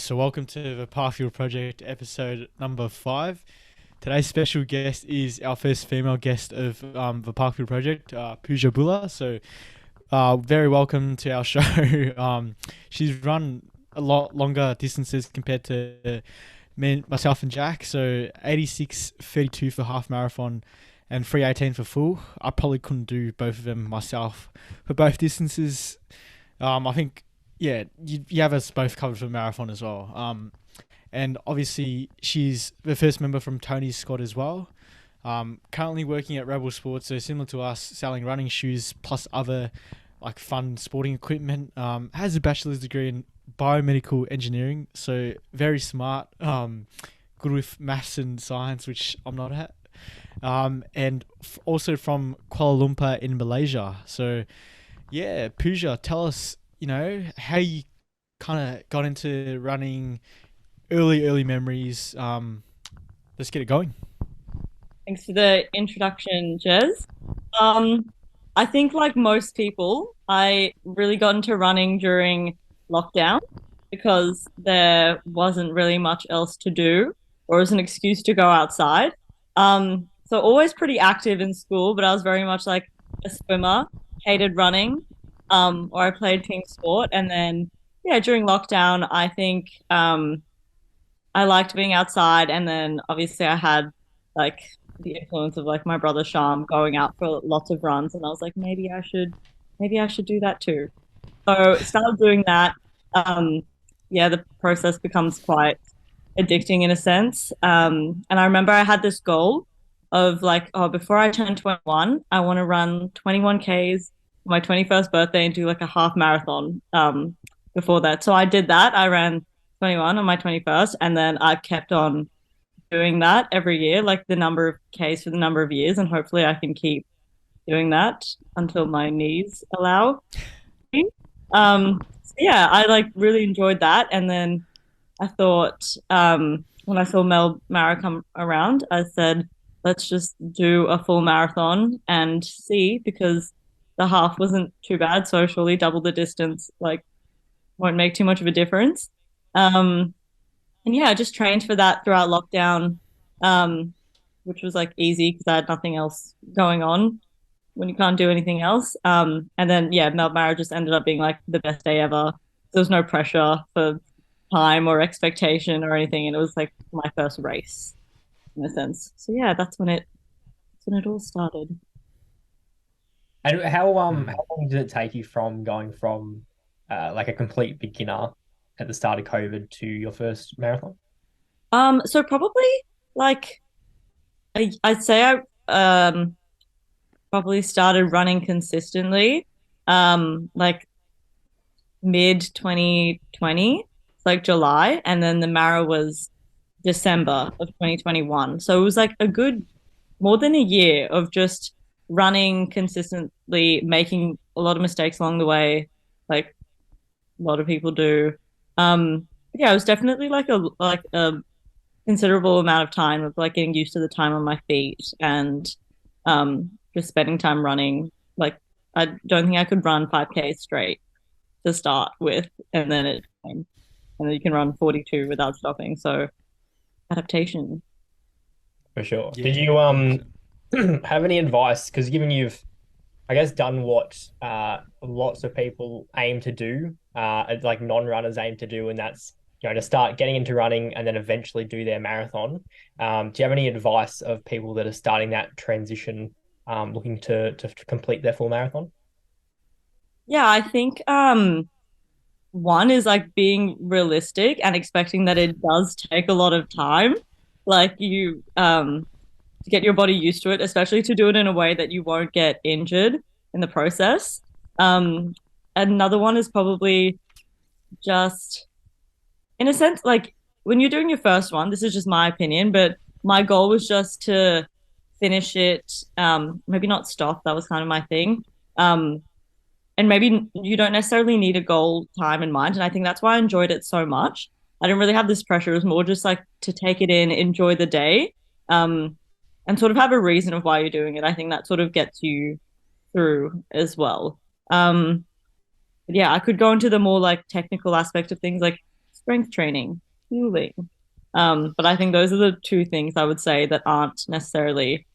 So welcome to the Parkville Project episode number 5. Today's special guest is our first female guest of the Parkville Project, Pooja Bhuller. So very welcome to our show. She's run a lot longer distances compared to myself and Jack. So 86:32 for half marathon and 3:18 for full. I probably couldn't do both of them myself for both distances. I think, yeah, you have us both covered for marathon as well. And obviously she's the first member from Tony's squad as well. Currently working at Rebel Sports, so similar to us, selling running shoes plus other like fun sporting equipment. Has a bachelor's degree in Biomedical Engineering, so very smart. Good with maths and science, which I'm not at. And also from Kuala Lumpur in Malaysia. So yeah, Pooja, tell us, how you kind of got into running, early memories. Let's get it going. Thanks for the introduction, Jez. I think like most people, I really got into running during lockdown because there wasn't really much else to do or as an excuse to go outside. So always pretty active in school, but I was very much like a swimmer, hated running, or I played team sport. And then, yeah, during lockdown, I think I liked being outside. And then obviously I had like the influence of like my brother Sham going out for lots of runs. And I was like, maybe I should do that too. So started doing that. Yeah, the process becomes quite addicting in a sense. And I remember I had this goal of like, oh, before I turn 21, I want to run 21 Ks for my 21st birthday and do like a half marathon before that. So I did that. I ran 21 on my 21st, and then I kept on doing that every year, like the number of Ks for the number of years, and hopefully I can keep doing that until my knees allow me. So yeah, I like really enjoyed that, and then I thought when I saw Mel Mara come around, I said, let's just do a full marathon and see, because the half wasn't too bad, so surely double the distance like won't make too much of a difference. Um, and yeah, I just trained for that throughout lockdown, which was like easy because I had nothing else going on when you can't do anything else. And then yeah, Mel Mara just ended up being like the best day ever. There was no pressure for time or expectation or anything, and it was like my first race in a sense. So yeah, that's when it all started. And how Mm. how long did it take you from going from like a complete beginner at the start of COVID to your first marathon? So probably like I'd say I probably started running consistently like mid 2020, like July, and then the Mara was December of 2021. So it was like a good more than a year of just running consistently, making a lot of mistakes along the way, like a lot of people do. Yeah, it was definitely like a considerable amount of time of like getting used to the time on my feet and just spending time running. Like I don't think I could run 5K straight to start with, and then and then you can run 42 without stopping. So adaptation. For sure. Did Yeah, you 100%. have any advice? Because given you've, I guess, done what lots of people aim to do, like non-runners aim to do, and that's to start getting into running and then eventually do their marathon. Do you have any advice of people that are starting that transition, looking to complete their full marathon? Yeah, I think one is like being realistic and expecting that it does take a lot of time. Like you to get your body used to it, especially to do it in a way that you won't get injured in the process. Um Another one is probably just in a sense like when you're doing your first one, this is just my opinion, but my goal was just to finish it, maybe not stop, that was kind of my thing. Um and maybe you don't necessarily need a goal time in mind. And I think that's why I enjoyed it so much. I didn't really have this pressure. It was more just like to take it in, enjoy the day, um, and sort of have a reason of why you're doing it. I think that sort of gets you through as well. But yeah, I could go into the more like technical aspect of things, like strength training, fueling. But I think those are the two things I would say that aren't necessarily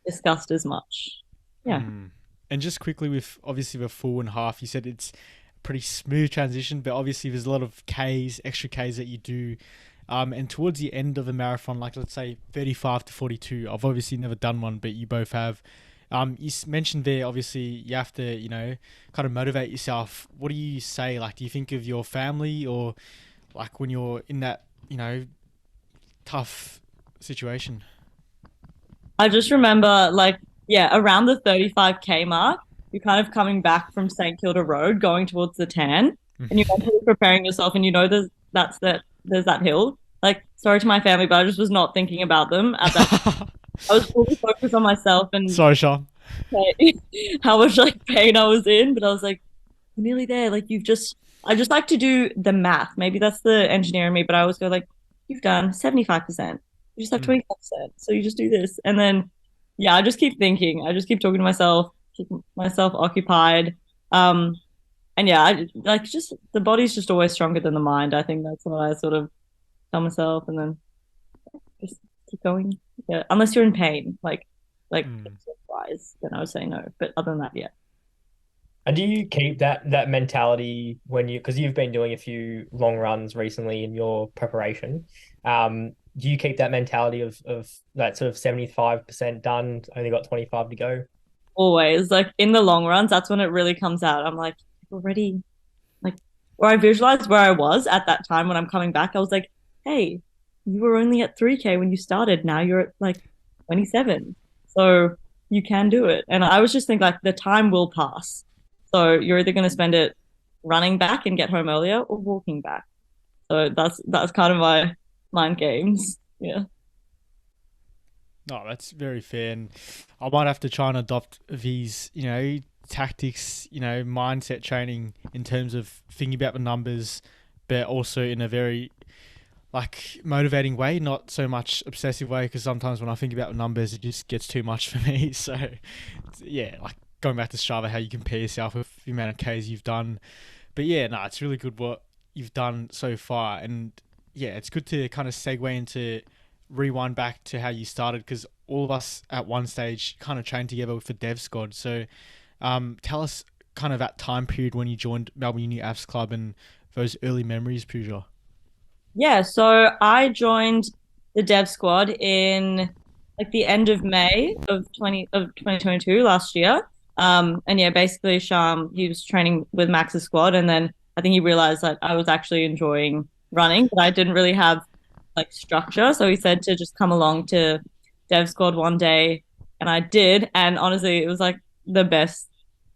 discussed as much. Yeah. And just quickly, with obviously the full and half, you said it's a pretty smooth transition, but obviously there's a lot of Ks, extra Ks that you do. And towards the end of a marathon, like let's say 35 to 42, I've obviously never done one, but you both have. You mentioned there, obviously, you have to, kind of motivate yourself. What do you say? Like, do you think of your family, or like when you're in that, tough situation? I just remember, like, yeah, around the 35K mark, you're kind of coming back from St. Kilda Road, going towards the tan, and you're mentally preparing yourself, and there's that hill. Like, sorry to my family, but I just was not thinking about them at that. I was fully focused on myself and sorry, Sean. how much like pain I was in, but I was like, you're nearly there. Like I just like to do the math. Maybe that's the engineer in me, but I always go like, you've done 75%. You just have 25%. So you just do this. And then, yeah, I just keep thinking. I just keep talking to myself, keep myself occupied. And yeah, just the body's just always stronger than the mind. I think that's what I sort of tell myself, and then just keep going. Yeah, unless you're in pain, like wise, then I would say no. But other than that, yeah. And do you keep that mentality because you've been doing a few long runs recently in your preparation? Do you keep that mentality of that sort of 75% done, only got 25 to go? Always, like in the long runs, that's when it really comes out. I'm like already, like, or I visualize where I was at that time when I'm coming back. I was like, hey, you were only at 3K when you started. Now you're at like 27. So you can do it. And I was just thinking like the time will pass. So you're either going to spend it running back and get home earlier or walking back. So that's kind of my mind games. Yeah. No, that's very fair. And I might have to try and adopt these, tactics, mindset training in terms of thinking about the numbers, but also in a very like motivating way, not so much obsessive way, because sometimes when I think about the numbers, it just gets too much for me. So yeah, like going back to Strava, how you compare yourself with the amount of Ks you've done. But yeah, no, it's really good what you've done so far. And yeah, it's good to kind of segue into rewind back to how you started, because all of us at one stage kind of trained together with the dev squad. So tell us kind of that time period when you joined Melbourne Uni Apps Club and those early memories, Pooja. Yeah, so I joined the dev squad in like the end of May of 2022 last year. And yeah, basically Sham, he was training with Max's squad, and then I think he realized that I was actually enjoying running, but I didn't really have like structure. So he said to just come along to dev squad one day, and I did. And honestly, it was like the best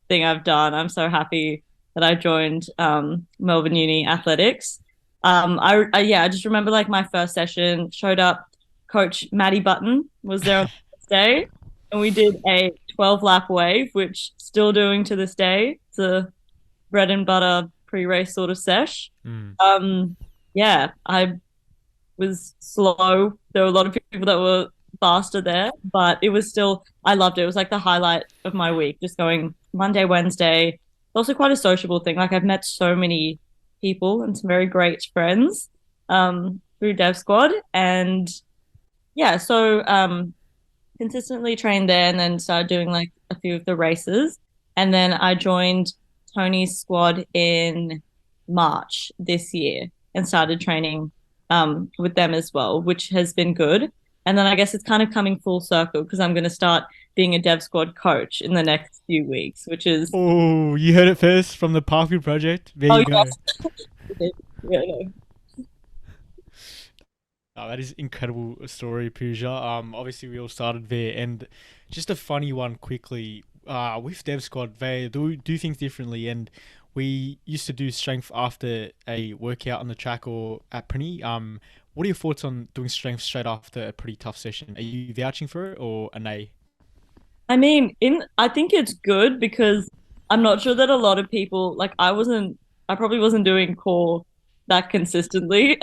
thing I've done. I'm so happy that I joined Melbourne Uni Athletics. I just remember like my first session, showed up, Coach Maddie Button was there on the first day, and we did a 12-lap wave, which still doing to this day. It's a bread and butter pre-race sort of sesh. Yeah, I was slow. There were a lot of people that were faster there, but it was still, I loved it. It was like the highlight of my week, just going Monday, Wednesday. It's also quite a sociable thing. Like I've met so many people and some very great friends through Dev Squad. And yeah, so consistently trained there, and then started doing like a few of the races. And then I joined Tony's squad in March this year and started training with them as well, which has been good. And then I guess it's kind of coming full circle because I'm going to start being a dev squad coach in the next few weeks, which is... Oh, you heard it first from the Parkville Project. There you go. Yes. Yeah, no. Oh, that is incredible story, Pooja. Obviously we all started there, and just a funny one quickly. With Dev Squad, they do things differently, and we used to do strength after a workout on the track or at Prinny. What are your thoughts on doing strength straight after a pretty tough session? Are you vouching for it or a nay? I mean, I think it's good because I'm not sure that a lot of people, like I probably wasn't doing core that consistently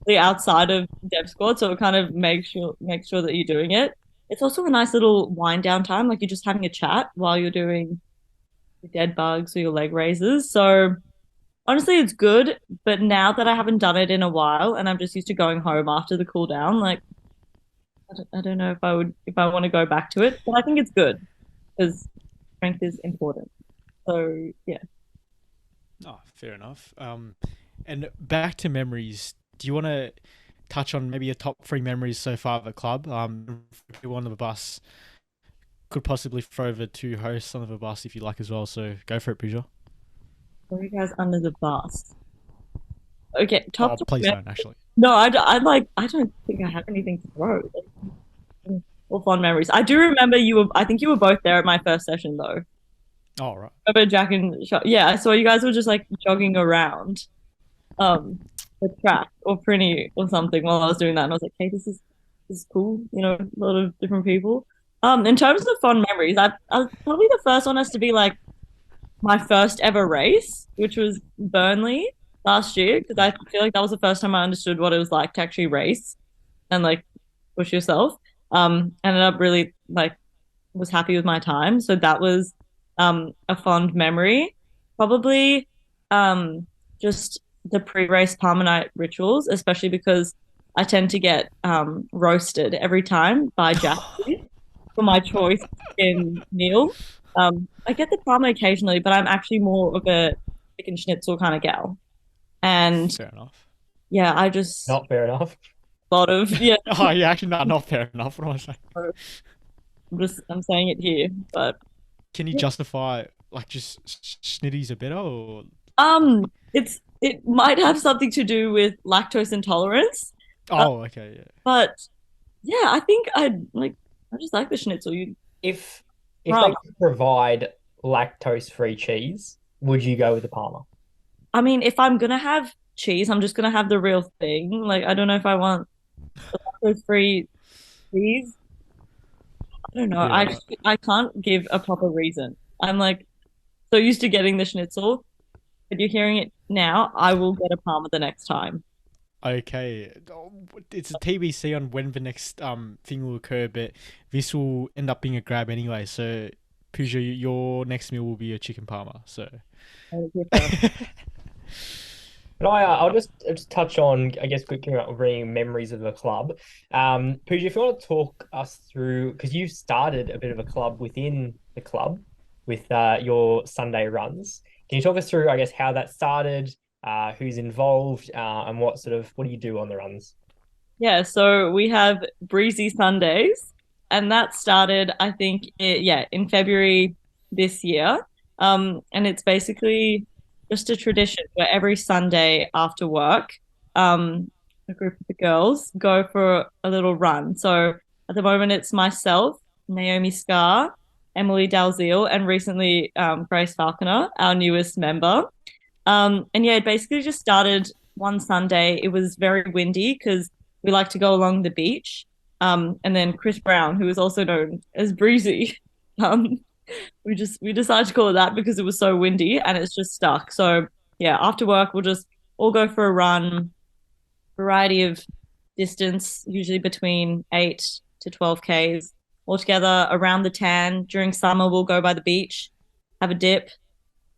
outside of Dev Squad, so it kind of makes sure that you're doing it. It's also a nice little wind down time, like you're just having a chat while you're doing your dead bugs or your leg raises. So honestly, it's good, but now that I haven't done it in a while and I'm just used to going home after the cool down, like I don't know if I want to go back to it, but I think it's good because strength is important. So yeah. Oh, fair enough. And back to memories. Do you want to touch on maybe your top three memories so far of the club? One of the bus could possibly throw the two hosts on the bus if you like as well. So go for it, Pooja. Throw you guys under the bus. Okay, Oh, top three. please don't actually. No, I like. I don't think I have anything to throw. All fond memories. I do remember you were. I think you were both there at my first session though. All right. Remember Jack and yeah, I saw you guys were just like jogging around, the track or Prinny or something while I was doing that, and I was like, hey, this is cool. You know, a lot of different people. In terms of fond memories, I was probably the first one has to be like my first ever race, which was Burnley last year, because I feel like that was the first time I understood what it was like to actually race and like push yourself. Ended up really like was happy with my time. So that was a fond memory. Probably just the pre-race Palmer night rituals, especially because I tend to get roasted every time by Jackie for my choice in meal. I get the Palmer occasionally, but I'm actually more of a chicken schnitzel kind of gal. And Fair enough. yeah, I just Not fair enough. a lot of yeah. Oh, yeah, actually, not fair enough. What am I saying? I'm saying it here, but Can you justify like just schnitties are better or? it might have something to do with lactose intolerance, Oh, okay, yeah. but yeah, I think I just like the schnitzel. You If they Right. could provide lactose-free cheese, would you go with the Parma? I mean, if I'm gonna have cheese, I'm just gonna have the real thing. Like, I don't know if I want lactose-free cheese. I don't know. Yeah, right. I can't give a proper reason. I'm like so used to getting the schnitzel. If you're hearing it now, I will get a Parma the next time. Okay, it's a TBC on when the next thing will occur, but this will end up being a grab anyway. So, Pooja, your next meal will be a chicken parma. So, But I'll just touch on, I guess, quickly about bringing memories of the club. Pooja, if you want to talk us through, because you started a bit of a club within the club with your Sunday runs. Can you talk us through, I guess, how that started, who's involved, and what do you do on the runs? Yeah, so we have Breezy Sundays, and that started, I think, in February this year. And it's basically just a tradition where every Sunday after work, a group of the girls go for a little run. So at the moment, it's myself, Naomi Scar, Emily Dalziel, and recently Grace Falconer, our newest member. And yeah, it basically just started one Sunday. It was very windy because we like to go along the beach. And then Chris Brown, who is also known as Breezy, um, we decided to call it that because it was so windy and it's just stuck. So yeah, after work we'll just all go for a run, variety of distance, usually between 8 to 12 Ks, all together around the tan. During summer we'll go by the beach, have a dip,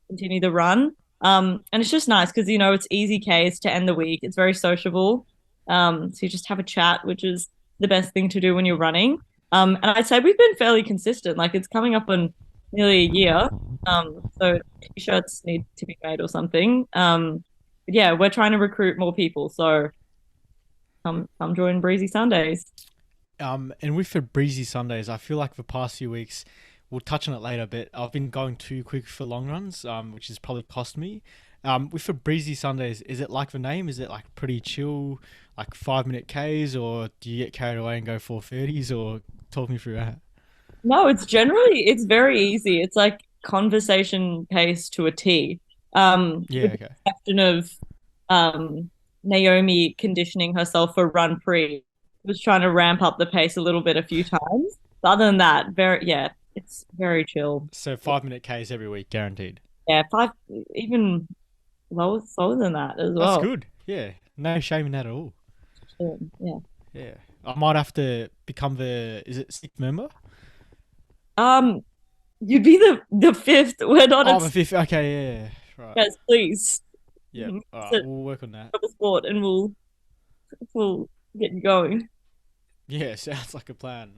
continue the run. And it's just nice because it's easy Ks to end the week. It's very sociable. So you just have a chat, which is the best thing to do when you're running. And I'd say we've been fairly consistent. Like it's coming up on nearly a year. So t-shirts need to be made or something. But yeah, we're trying to recruit more people. So come join Breezy Sundays. And with the Breezy Sundays, I feel like the past few weeks, we'll touch on it later, but I've been going too quick for long runs, which has probably cost me. With the Breezy Sundays, is it like the name? Is it like pretty chill, like 5 minute Ks, or do you get carried away and go 4:30s? Or talk me through that. No, it's very easy. It's like conversation pace to a T. Yeah, With the okay. exception of Naomi conditioning herself for run pre, was trying to ramp up the pace a little bit a few times. But other than that, it's very chill. So 5 minute Ks every week, guaranteed. Yeah, five, even slower than that as That's well. good. Yeah, no shame in that at all. Yeah. Yeah, I might have to become is it sixth member? You'd be the fifth. We're not Oh, at the fifth. Okay, yeah, right. yes, please. Yeah. All right. So We'll work on that. proper sport, and we'll get you going. Yeah. Sounds like a plan.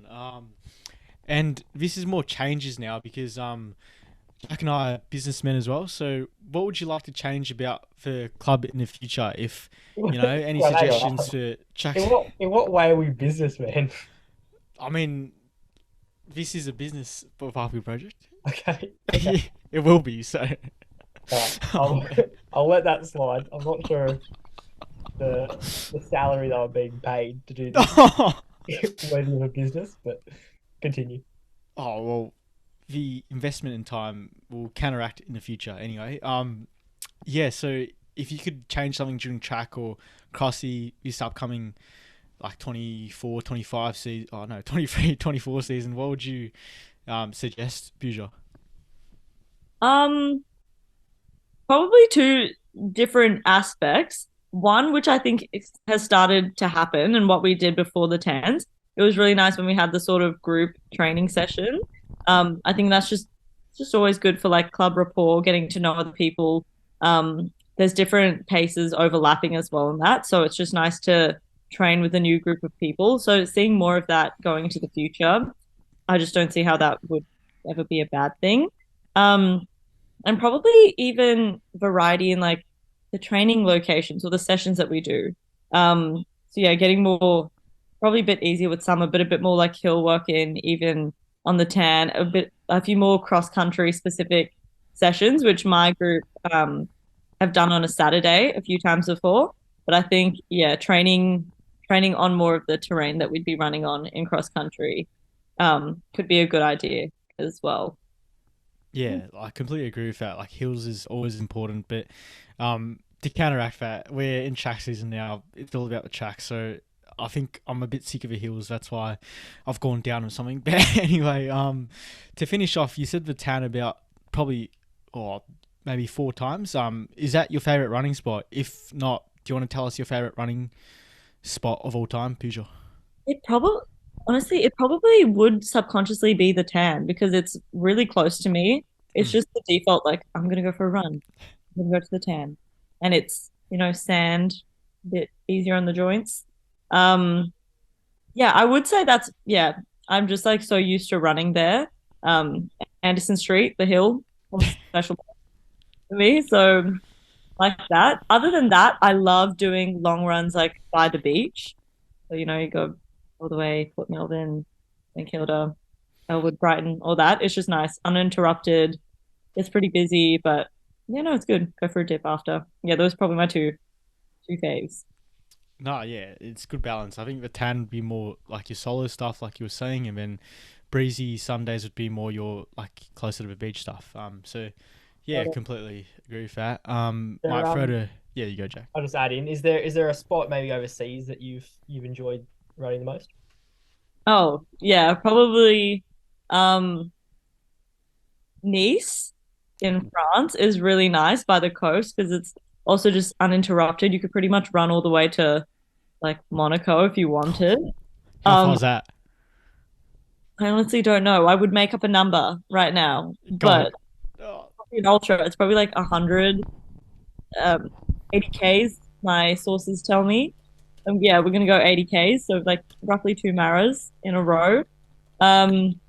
And this is more changes now because Jack and I are businessmen as well. So, what would you like to change about the club in the future? If any Well, hang on. suggestions for Jack? In what way are we businessmen? I mean, this is a business for Parkville Project. Okay. Okay. It will be. So, All right. I'll let that slide. I'm not sure if the salary they were being paid to do this worthy of a business, but continue. Oh well, the investment in time will counteract in the future anyway. Yeah. So if you could change something during track or cross this upcoming like 24, 25 season, oh no, 23, 24 season, what would you suggest, Pooja? Um, Probably two different aspects. One, which I think has started to happen, and what we did before the TANs. It was really nice when we had the sort of group training session. I think that's just always good for like club rapport, getting to know other people. There's different paces overlapping as well in that, so it's just nice to train with a new group of people. So seeing more of that going into the future, I just don't see how that would ever be a bad thing. Um, and probably even variety in like the training locations or the sessions that we do. So yeah, getting more probably a bit easier with summer, but a bit more like hill work in even on the tan, a few more cross country specific sessions, which my group have done on a Saturday a few times before. But I think yeah, training on more of the terrain that we'd be running on in cross country could be a good idea as well. Yeah, I completely agree with that. Like hills is always important, but to counteract that, we're in track season now. It's all about the track, so I think I'm a bit sick of the hills. That's why I've gone down on something. But anyway, to finish off, you said the town about probably or maybe 4 times. Is that your favorite running spot? If not, do you want to tell us your favorite running spot of all time, Pooja? It probably, honestly, it probably would subconsciously be the tan because it's really close to me. It's Mm. just the default, like, I'm gonna go for a run. I'm gonna go to the tan. And it's, sand, a bit easier on the joints. Um, yeah, I would say yeah, I'm just like so used to running there. Anderson Street, the hill, was special for me. So like that. Other than that, I love doing long runs like by the beach. So, you go all the way, Port Melbourne, St Kilda, Elwood, Brighton, all that. It's just nice, uninterrupted. It's pretty busy, but no, it's good. Go for a dip after. Yeah, those are probably my two faves. No, yeah, it's good balance. I think the tan would be more like your solo stuff, like you were saying, and then breezy Sundays would be more your like closer to the beach stuff. So yeah, completely agree with that. There, Might throw to yeah, you go, Jack. I'll just add in. Is there a spot maybe overseas that you've enjoyed running the most? Oh, yeah, probably um Nice in France is really nice by the coast because it's also just uninterrupted. You could pretty much run all the way to like Monaco if you wanted. How far Um, is that? I honestly don't know. I would make up a number right now, Go on. but Oh, an ultra, it's probably like 100, 80 Ks, my sources tell me. Yeah, we're gonna go 80 Ks, so like roughly two maras in a row. Um,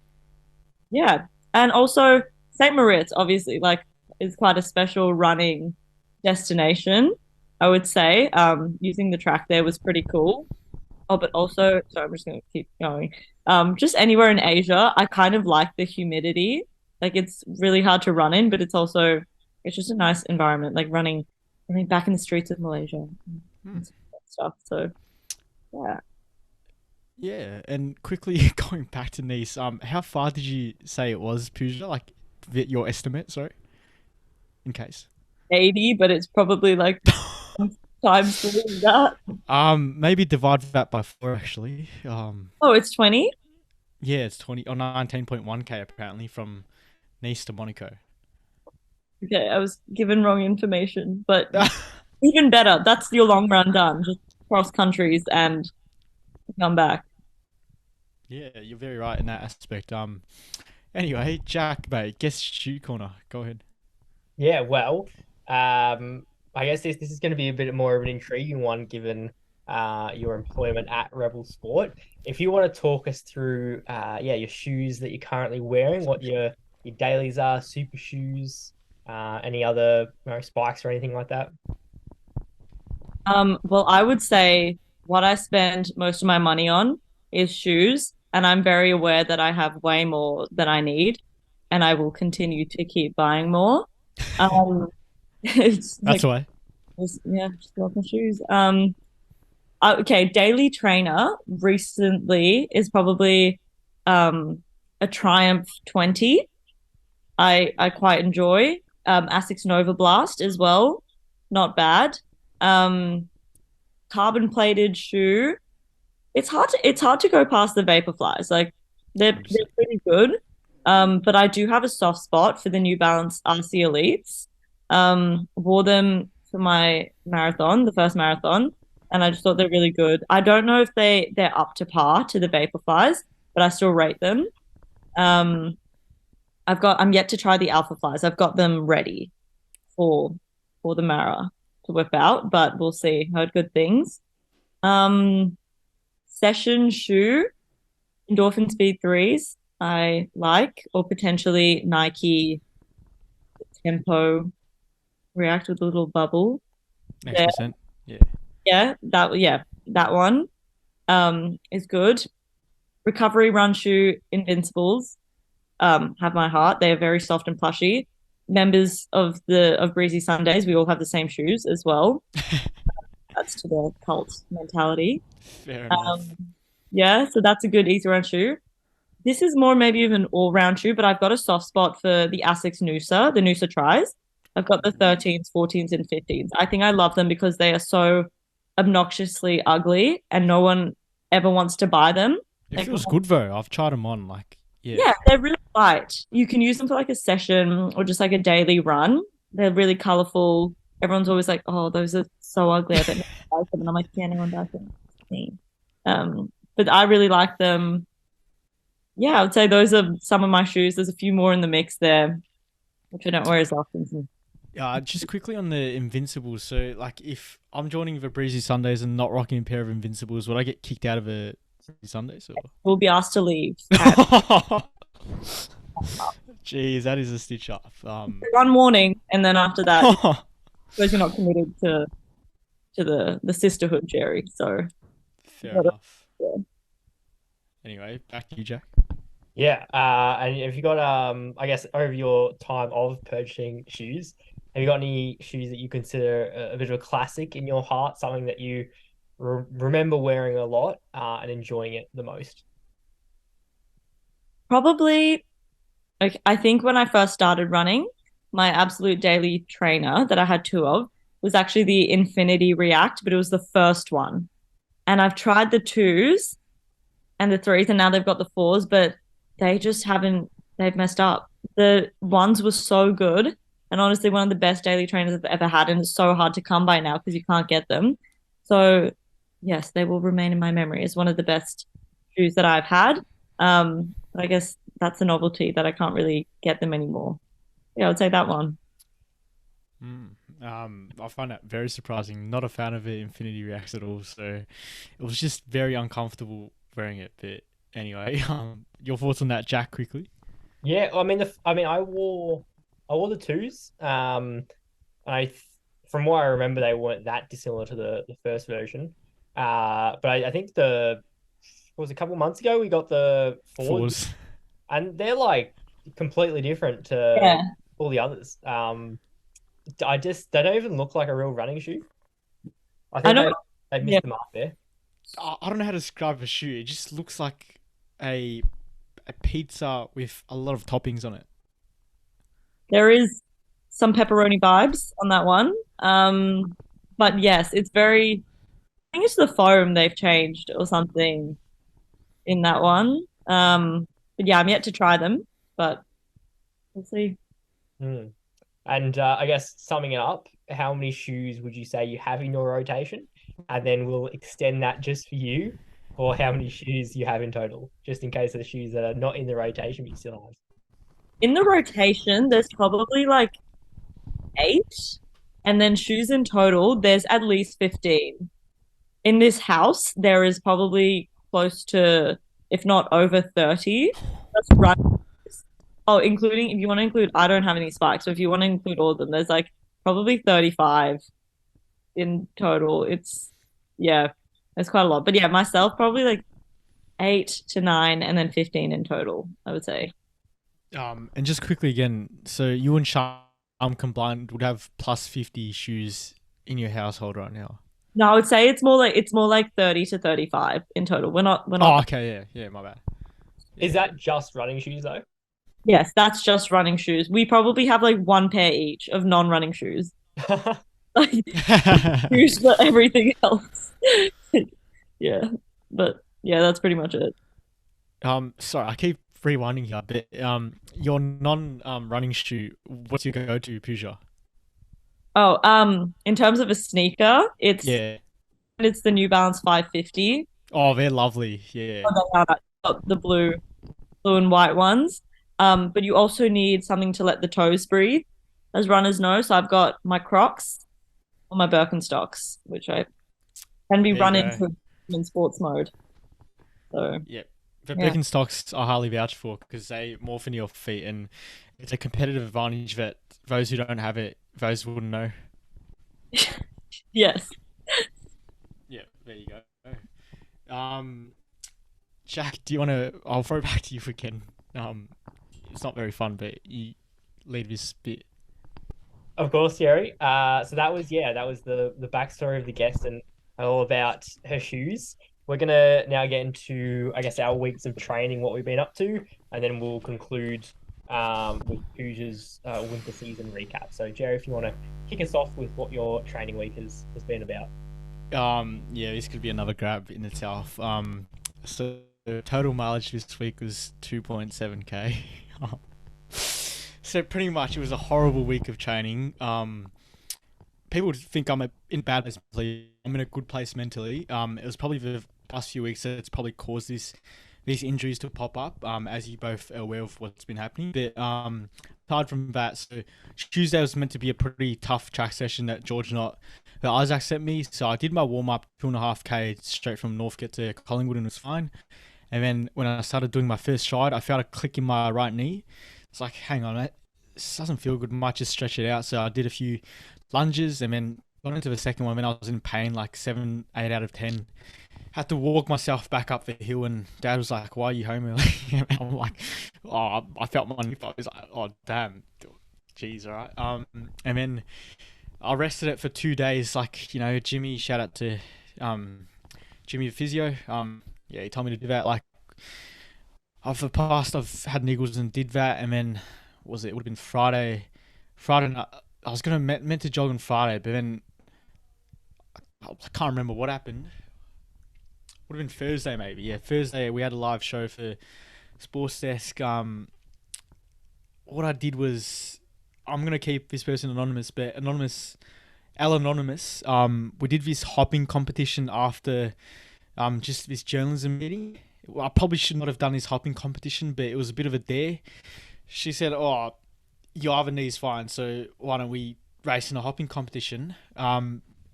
yeah, and also St. Moritz, obviously, like is quite a special running destination. I would say using the track there was pretty cool. Oh, but also, sorry, I'm just gonna keep going. Just anywhere in Asia, I kind of like the humidity. Like it's really hard to run in, but it's just a nice environment. Like running back in the streets of Malaysia hmm. and stuff. So yeah, Yeah, and quickly going back to Nice, how far did you say it was, Pooja? Like your estimate, sorry, in case. 80, but it's probably like times three of that. Maybe divide that by 4 actually. Oh, it's 20. Yeah, it's 20 or 19.1k apparently from Nice to Monaco. Okay, I was given wrong information, but even better. That's your long run done. Just cross countries and come back. Yeah, you're very right in that aspect. Anyway, Jack, mate, guess shoe corner. Go ahead. Yeah, well, I guess this is going to be a bit more of an intriguing one given your employment at Rebel Sport. If you want to talk us through yeah, your shoes that you're currently wearing, what your dailies are, super shoes, any other spikes or anything like that. Well, I would say what I spend most of my money on is shoes, and I'm very aware that I have way more than I need, and I will continue to keep buying more. Um, it's That's like, why. yeah, just love my shoes. Okay, daily trainer recently is probably a Triumph 20. I quite enjoy. Asics Nova Blast as well, not bad. Um, Carbon plated shoe. It's hard to go past the Vaporflies. Like they're 100%. pretty good. But I do have a soft spot for the New Balance RC Elites. Wore them for my marathon, the first marathon, and I just thought they're really good. I don't know if they're up to par to the Vaporflies, but I still rate them. Um, I'm yet to try the Alpha Flies. I've got them ready for the Mara to whip out, but we'll see. Heard good things. Um, Session shoe, Endorphin Speed threes, I like, or potentially Nike Tempo React with a little bubble. Next Yeah, percent. Yeah. that one is good. Recovery Run shoe Invincibles have my heart. They are very soft and plushy. Members of Breezy Sundays, we all have the same shoes as well. That's to the cult mentality. Fair enough. Um, yeah, so that's a good easy run shoe. This is more maybe of an all-round shoe, but I've got a soft spot for the Asics Noosa, the Noosa tries. I've got the 13s, 14s, and 15s. I think I love them because they are so obnoxiously ugly and no one ever wants to buy them. It Like, feels good though. I've tried them on. Like, yeah. yeah, they're really light. You can use them for like a session or just like a daily run. They're really colorful. Everyone's always like, "Oh, those are so ugly." I don't know who buys them. And I'm like, "Yeah, no one does them." It's me. But I really like them. Yeah, I would say those are some of my shoes. There's a few more in the mix there, which I don't wear as often. Just quickly on the Invincibles. So, like, if I'm joining the Breezy Sundays and not rocking a pair of Invincibles, would I get kicked out of a Breezy Sundays? Or? We'll be asked to leave. Jeez, that is a stitch up. One warning, and then after that, because you're not committed to the sisterhood, Jerry. So Fair enough. Yeah. Anyway, back to you, Jack. Yeah, and have you got I guess over your time of purchasing shoes, have you got any shoes that you consider a bit of a classic in your heart, something that you remember wearing a lot and enjoying it the most? Probably, like I think when I first started running, my absolute daily trainer that I had two of was actually the Infinity React, but it was the first one. And I've tried the twos and the threes, and now they've got the fours, but they just haven't, they've messed up. The ones were so good, and honestly, one of the best daily trainers I've ever had, and it's so hard to come by now because you can't get them. So, yes, they will remain in my memory as one of the best shoes that I've had. But I guess that's a novelty that I can't really get them anymore. Yeah, I would say that one. I find that very surprising. Not a fan of the Infinity Reacts at all, so it was just very uncomfortable wearing it. But anyway, your thoughts on that, Jack, quickly? Yeah, I wore the twos. From what I remember, they weren't that dissimilar to the first version. But I think it was a couple months ago we got the fours, and they're like completely different to all the others. They don't even look like a real running shoe. I think they missed the mark there. I don't know how to describe a shoe. It just looks like a pizza with a lot of toppings on it. There is some pepperoni vibes on that one. But yes, it's very, I think it's the foam they've changed or something in that one. But yeah, I'm yet to try them, but we'll see. And I guess summing it up, how many shoes would you say you have in your rotation? And then we'll extend that just for you, or how many shoes you have in total, just in case of the shoes that are not in the rotation but you still have. In the rotation, there's probably like 8. And then shoes in total, there's at least 15. In this house, there is probably close to, if not over 30. Just run. Oh, including if you want to include, I don't have any spikes. So if you want to include all of them, there's like probably 35 in total. Yeah, it's quite a lot. But yeah, myself probably like 8 to 9 and then 15 in total, I would say. And just quickly again, so you and Sham combined would have plus 50 shoes in your household right now. No, I would say it's more like 30 to 35 in total. We're Oh, not okay, yeah, my bad. Is that just running shoes though? Yes, that's just running shoes. We probably have like one pair each of non-running shoes. Like shoes for everything else. Yeah. But yeah, that's pretty much it. Sorry, I keep rewinding here, but your running shoe, what's your go-to, Pooja? Oh, in terms of a sneaker, Yeah. it's the New Balance 550. Oh, they're lovely. Yeah. Oh, they are. Got the blue and white ones. But you also need something to let the toes breathe, as runners know. So I've got my Crocs or my Birkenstocks, which I can be There run you go. into in sports mode. So Yeah. The Yeah. Birkenstocks I highly vouch for because they morph in your feet and it's a competitive advantage that those who don't have it, those wouldn't know. yes. Yeah, there you go. Jack, do you want to? I'll throw back to you again. It's not very fun, but you lead this bit. Of course, Jerry. So that was the backstory of the guest and all about her shoes. We're gonna now get into, I guess, our weeks of training, what we've been up to, and then we'll conclude with Pooja's winter season recap. So, Jerry, if you want to kick us off with what your training week has been about. Yeah, this could be another grab in itself. So the total mileage this week was 2.7k. So pretty much it was a horrible week of training. People think I'm in bad place mentally. I'm in a good place mentally. It was probably the past few weeks that's probably caused these injuries to pop up. As you both are aware of what's been happening. But aside from that, so Tuesday was meant to be a pretty tough track session that Isaac sent me. So I did my warm up 2.5k straight from Northcote to Collingwood and it was fine. And then when I started doing my first stride, I felt a click in my right knee. It's like, hang on, mate, this doesn't feel good. Might just stretch it out. So I did a few lunges and then got into the second one when I was in pain, like 7, 8 out of 10. Had to walk myself back up the hill and Dad was like, why are you home early? And I'm like, oh, I felt my knee. I was like, oh, damn. Jeez, all right. And then I rested it for 2 days. Like, Jimmy, shout out to Jimmy the physio. Yeah, he told me to do that. Like, of the past, I've had niggles and did that. And then, it would have been Friday night. I was meant to jog on Friday, but then I can't remember what happened. Would have been Thursday maybe. Yeah, Thursday we had a live show for Sports Desk. What I did was, I'm gonna keep this person anonymous, but anonymous. We did this hopping competition after just this journalism meeting. I probably should not have done this hopping competition, but it was a bit of a dare. She said, "Oh, your other knee's fine, so why don't we race in a hopping competition?"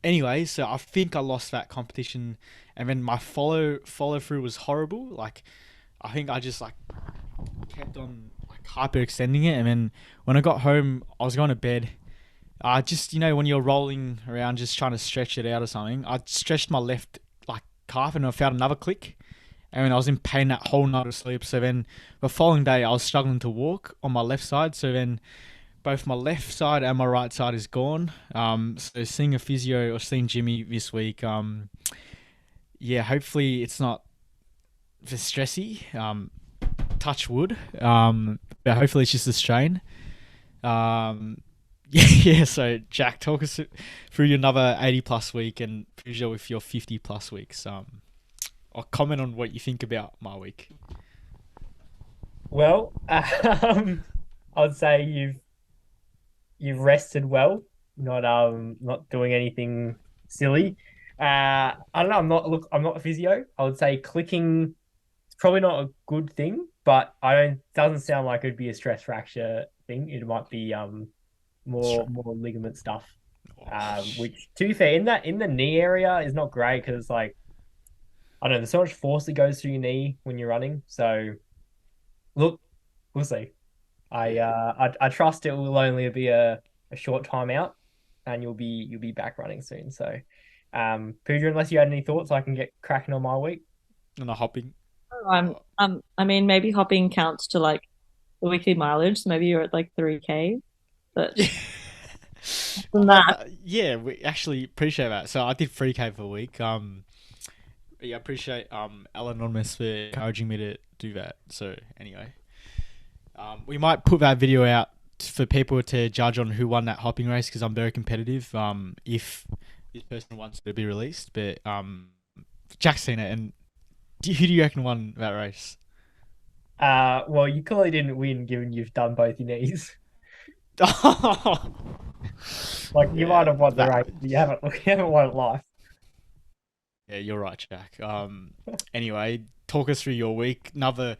Anyway, so I think I lost that competition, and then my follow through was horrible. Like, I think I just kept on hyperextending it, and then when I got home, I was going to bed. Just when you're rolling around, just trying to stretch it out or something. I stretched my left calf, and I felt another click, and I was in pain that whole night of sleep. So then the following day, I was struggling to walk on my left side. So then both my left side and my right side is gone. So seeing a physio or seeing Jimmy this week, yeah, hopefully it's not the stressy, touch wood, but hopefully it's just a strain. Yeah, so Jack, talk us through your another 80 plus week and Pooja with your 50 plus weeks. Or comment on what you think about my week. Well, I'd say you've rested well, not doing anything silly. I don't know. I'm not a physio. I would say clicking is probably not a good thing, but doesn't sound like it'd be a stress fracture thing. It might be more ligament stuff. Which, to be fair, in the knee area is not great because it's like, I don't know, there's so much force that goes through your knee when you're running. So look, we'll see. Yeah. I trust it will only be a short time out, and you'll be back running soon. So, Pooja, unless you had any thoughts, I can get cracking on my week. And the hopping. I mean, maybe hopping counts to like the weekly mileage. So maybe you're at like 3K, but Yeah. from that, Yeah, we actually appreciate that. So I did 3K for a week. Yeah, I appreciate Anonymous for encouraging me to do that. So anyway, we might put that video out for people to judge on who won that hopping race because I'm very competitive. If this person wants to be released, but Jack's seen it, and who do you reckon won that race? Well, you clearly didn't win given you've done both your knees. Like you might Yeah, have won the race, that. but you haven't won it life. Yeah, you're right, Jack. Anyway, talk us through your week. Another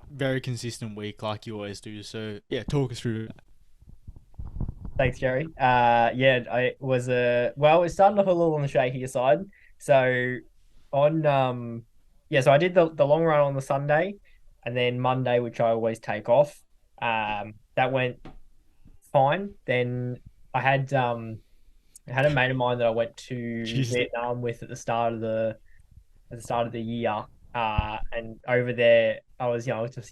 very consistent week like you always do. So yeah, talk us through. Thanks, Jerry. Yeah, I was well, it started off a little on the shakier side. So on yeah, so I did the long run on the Sunday, and then Monday, which I always take off. That went fine. Then I had I had a mate of mine that I went to Jeez. Vietnam with at the start of the year. And over there, I was, just,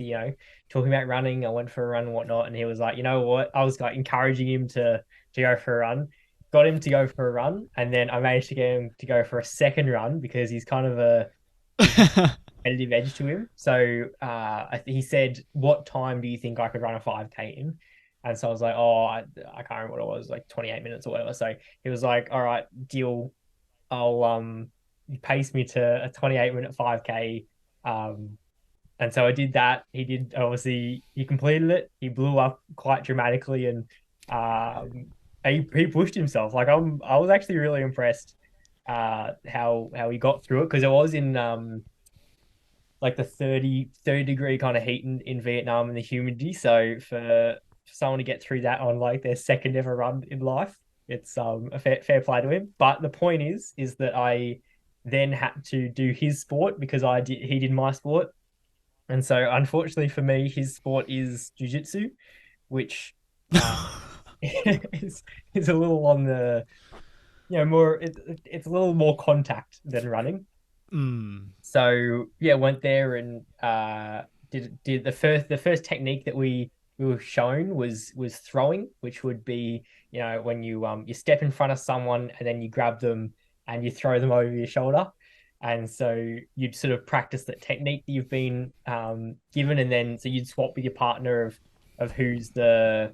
talking about running. I went for a run and whatnot. And he was like, you know what? I was like encouraging him to go for a run, got him to go for a run. And then I managed to get him to go for a second run because he's kind of he's got a competitive edge to him. So he said, what time do you think I could run a 5K in? And so I was like, oh, I can't remember what it was, like 28 minutes or whatever. So he was like, all right, deal. I'll he paced me to a 28-minute 5K. And so I did that. He did, obviously he completed it. He blew up quite dramatically, and he pushed himself. Like I was actually really impressed how he got through it because it was in like the 30 degree kind of heat in Vietnam and the humidity. So for someone to get through that on like their second ever run in life, it's a fair play to him. But the point is that I then had to do his sport because he did my sport. And so unfortunately for me, his sport is jiu-jitsu, which is a little on the more it's a little more contact than running. Mm. So yeah, went there and did the first technique that we were shown was throwing, which would be when you step in front of someone and then you grab them and you throw them over your shoulder, and so you'd sort of practice that technique that you've been given, and then so you'd swap with your partner of who's the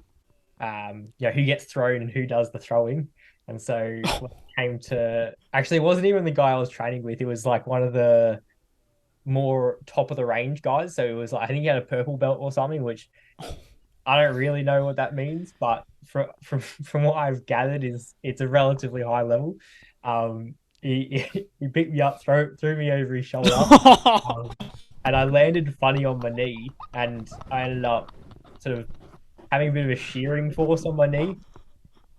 who gets thrown and who does the throwing. And so when it came to actually, it wasn't even the guy I was training with. It was like one of the more top of the range guys. So it was like, I think he had a purple belt or something, which I don't really know what that means, but from what I've gathered is it's a relatively high level. He picked me up, threw me over his shoulder, and I landed funny on my knee, and I ended up sort of having a bit of a shearing force on my knee,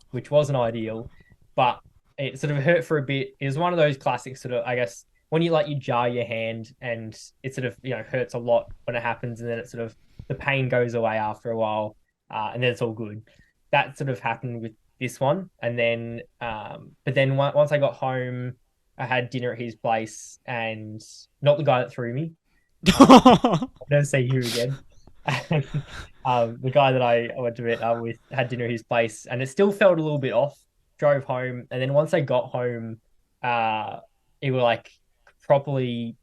which wasn't ideal, but it sort of hurt for a bit. It was one of those classic sort of, I guess, when you jar your hand and it sort of, hurts a lot when it happens, and then it sort of, the pain goes away after a while, and then it's all good. That sort of happened with this one. And then, but then once I got home, I had dinner at his place, and not the guy that threw me. I'll never see you again. The guy that I went to Vietnam with had dinner at his place, and it still felt a little bit off. Drove home, and then once I got home, it was like properly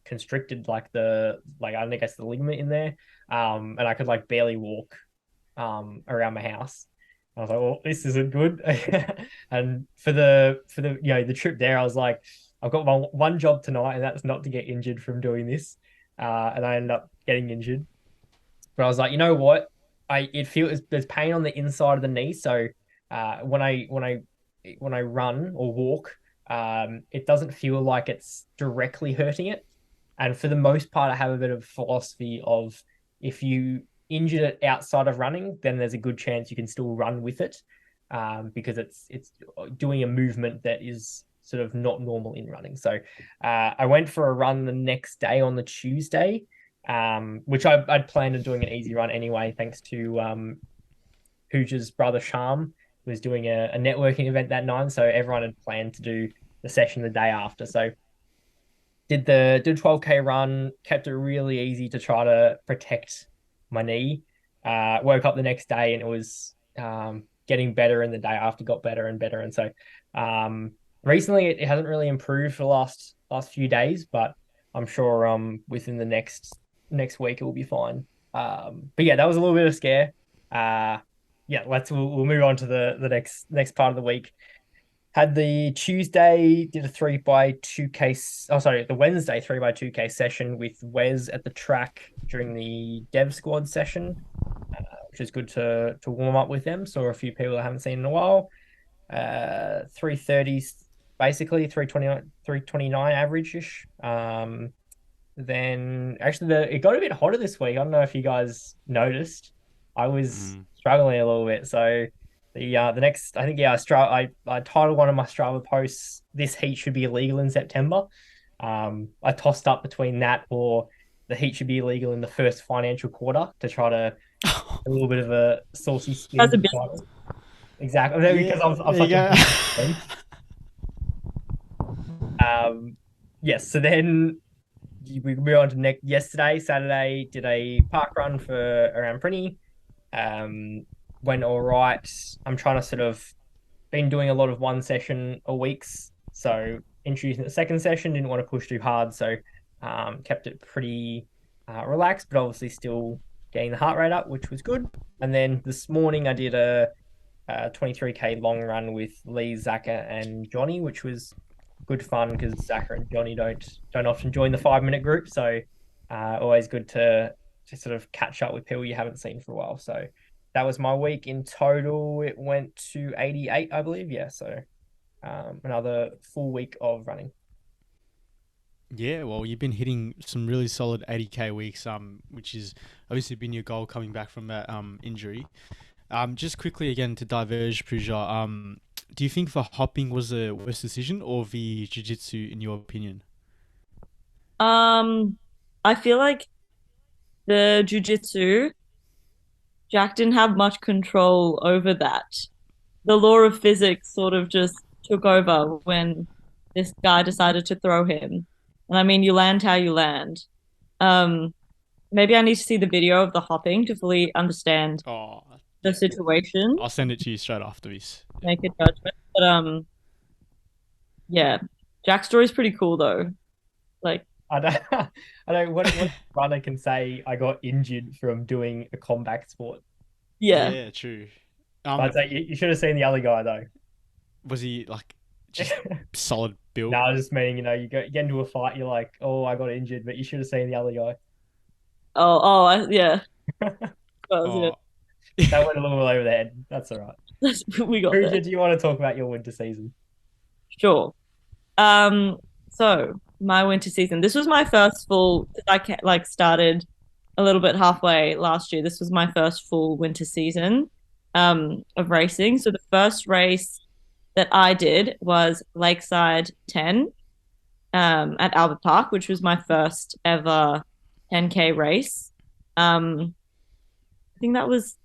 constricted, like I guess the ligament in there, and I could like barely walk around my house. I was like, well, this isn't good. And for the the trip there, I was like, I've got one job tonight, and that's not to get injured from doing this. And I ended up getting injured. But I was like, you know what? There's pain on the inside of the knee. So when I run or walk, it doesn't feel like it's directly hurting it. And for the most part, I have a bit of philosophy of, if you injured it outside of running, then there's a good chance you can still run with it. because it's doing a movement that is sort of not normal in running. So I went for a run the next day on the Tuesday, which I'd planned on doing an easy run anyway, thanks to Pooja's brother Sham was doing a networking event that night. So everyone had planned to do the session the day after. So did 12K run, kept it really easy to try to protect my knee. Woke up the next day and it was getting better, and the day after got better and better. And so recently it hasn't really improved for the last few days, but I'm sure within the next week it will be fine. But yeah, that was a little bit of a scare. Yeah, we'll move on to the next part of the week. Had the Tuesday, did a 3x2K. Oh, sorry, the Wednesday 3x2K session with Wes at the track during the Dev Squad session, which is good to warm up with them. Saw a few people I haven't seen in a while. 3:30s, basically 3:29 average-ish. Then actually it got a bit hotter this week. I don't know if you guys noticed. I was struggling a little bit. So the next, I think, I titled one of my Strava posts, "This heat should be illegal in September." I tossed up between that or the heat should be illegal in the first financial quarter to try to a little bit of a saucy spin. That's a bit exactly, because I'm such a yes. So then we moved on to yesterday, Saturday, did a park run for around Prinny. Went all right. I'm trying to sort of been doing a lot of one session a week, so introducing the second session, didn't want to push too hard, so kept it pretty relaxed, but obviously still getting the heart rate up, which was good. And then this morning I did a 23K long run with Lee, Zaka, and Johnny, which was good fun because Zaka and Johnny don't often join the 5-minute group, so always good to sort of catch up with people you haven't seen for a while. So that was my week. In total, it went to 88, I believe. Yeah, so another full week of running. Yeah, well, you've been hitting some really solid 80K weeks, which is obviously been your goal coming back from that injury. Just quickly again to diverge, Pooja, do you think the hopping was a worse decision or the jiu-jitsu in your opinion? I feel like the jiu-jitsu, Jack didn't have much control over that. The law of physics sort of just took over when this guy decided to throw him. And I mean, you land how you land. Maybe I need to see the video of the hopping to fully understand the situation. I'll send it to you straight after this. Make a judgment. But yeah, Jack's story's pretty cool though. Like, I don't. What runner can say I got injured from doing a combat sport? Yeah, true. I'd say you should have seen the other guy though. Was he like just solid build? No, I was just meaning, you get into a fight, you're like, oh, I got injured, but you should have seen the other guy. Yeah. Oh. That went a little over the head. That's all right. We got Pooja, there. do you want to talk about your winter season? Sure. So my winter season. This was my first full. I started a little bit halfway last year. This was my first full winter season of racing. So the first race that I did was Lakeside 10 at Albert Park, which was my first ever 10K race. I think that was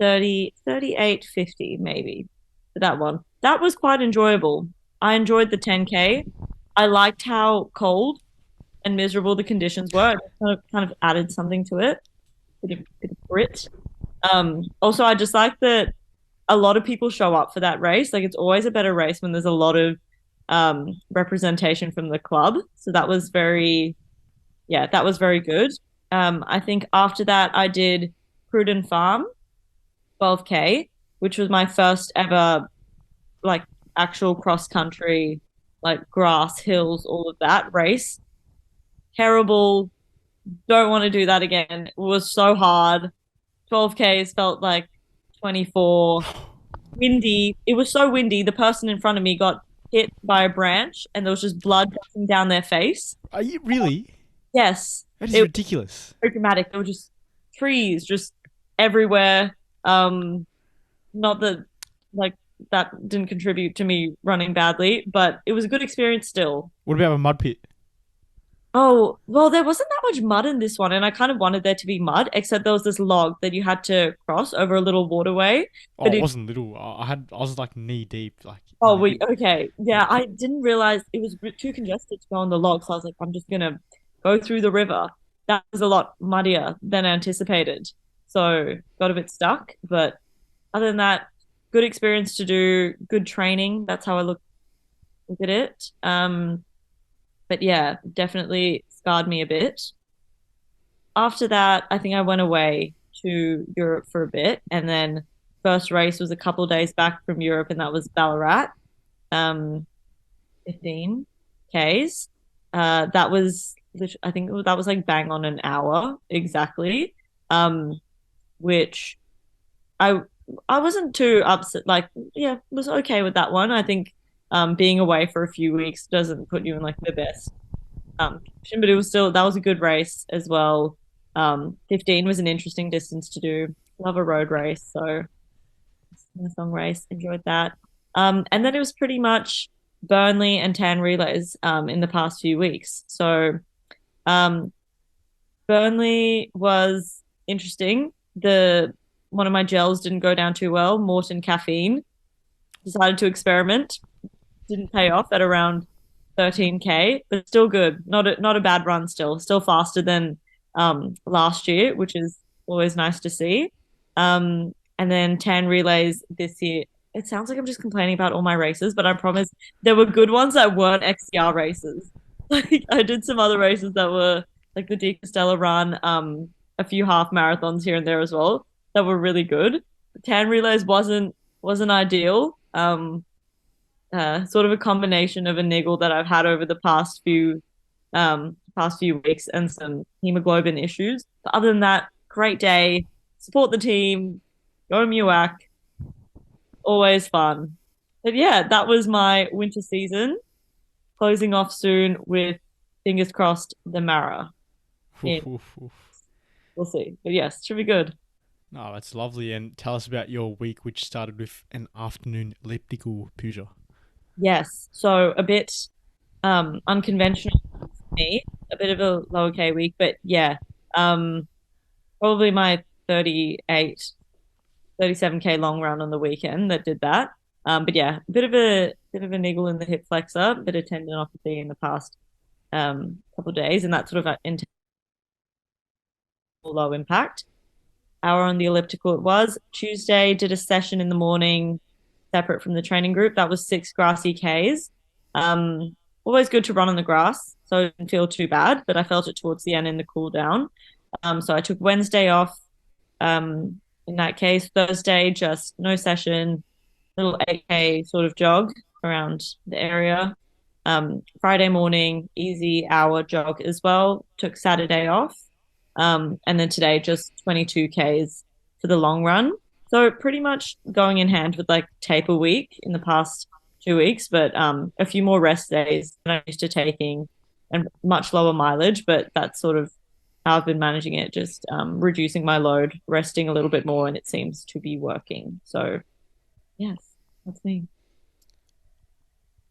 38.50 maybe for that one. That was quite enjoyable. I enjoyed the 10K. I liked how cold and miserable the conditions were. It kind of added something to it, bit of grit. Also, I just like that a lot of people show up for that race. Like, it's always a better race when there's a lot of representation from the club. So that was very good. I think after that, I did Cruden Farm 12K, which was my first ever like actual cross country, like grass, hills, all of that race. Terrible. Don't want to do that again. It was so hard. 12Ks felt like 24. Windy. It was so windy. The person in front of me got hit by a branch and there was just blood gushing down their face. Are you really? Yes. That is ridiculous. Very dramatic. There were just trees just everywhere. Not that like that didn't contribute to me running badly, but it was a good experience still. What about a mud pit? Oh, well, there wasn't that much mud in this one, and I kind of wanted there to be mud, except there was this log that you had to cross over a little waterway. Oh, But it it, wasn't little. I was like knee deep, like oh, in the we, pit. okay. Yeah. Yeah, I didn't realize it was too congested to go on the log, so I was like, I'm just gonna go through the river. That was a lot muddier than anticipated. So got a bit stuck, but other than that, good experience to do, good training. That's how I look at it. But yeah, definitely scarred me a bit. After that, I think I went away to Europe for a bit, and then first race was a couple days back from Europe, and that was Ballarat, 15 Ks. That was, I think that was like bang on an hour exactly, which I I wasn't too upset. Like, yeah, was okay with that one. I think being away for a few weeks doesn't put you in like the best condition, but it was still that was a good race as well. 15 was an interesting distance to do. Love a road race, so marathon race, enjoyed that. And then it was pretty much Burnley and Tan relays in the past few weeks. So um, Burnley was interesting. The one of my gels didn't go down too well. Morton caffeine decided to experiment. Didn't pay off at around 13K, but still good. Not a bad run still. Still faster than last year, which is always nice to see. And then 10 relays this year. It sounds like I'm just complaining about all my races, but I promise there were good ones that weren't XCR races. Like I did some other races that were like the De Castella run, a few half marathons here and there as well that were really good. 10 relays wasn't ideal. Sort of a combination of a niggle that I've had over the past few weeks and some hemoglobin issues. But other than that, great day. Support the team. Go Muac. Always fun. But yeah, that was my winter season. Closing off soon with fingers crossed the Mara. Oof, In oof, oof. we'll see. But yes, should be good. Oh, that's lovely. And tell us about your week, which started with an afternoon elliptical, Pooja. Yes. So a bit unconventional for me, a bit of a lower K week, but yeah. Um probably my 37K long run on the weekend that did that. But yeah, a bit of a niggle in the hip flexor, bit of tendinopathy in the past couple of days, and that sort of intense low impact. Hour on the elliptical it was. Tuesday did a session in the morning separate from the training group. That was 6 grassy Ks. Always good to run on the grass, so I didn't feel too bad, but I felt it towards the end in the cool down. So I took Wednesday off. In that case, Thursday, just no session, little 8K sort of jog around the area. Friday morning, easy hour jog as well. Took Saturday off. And then today, just 22Ks for the long run. So pretty much going in hand with like taper week in the past 2 weeks, but a few more rest days than I'm used to taking and much lower mileage, but that's sort of how I've been managing it, just reducing my load, resting a little bit more, and it seems to be working. So, yes, that's me.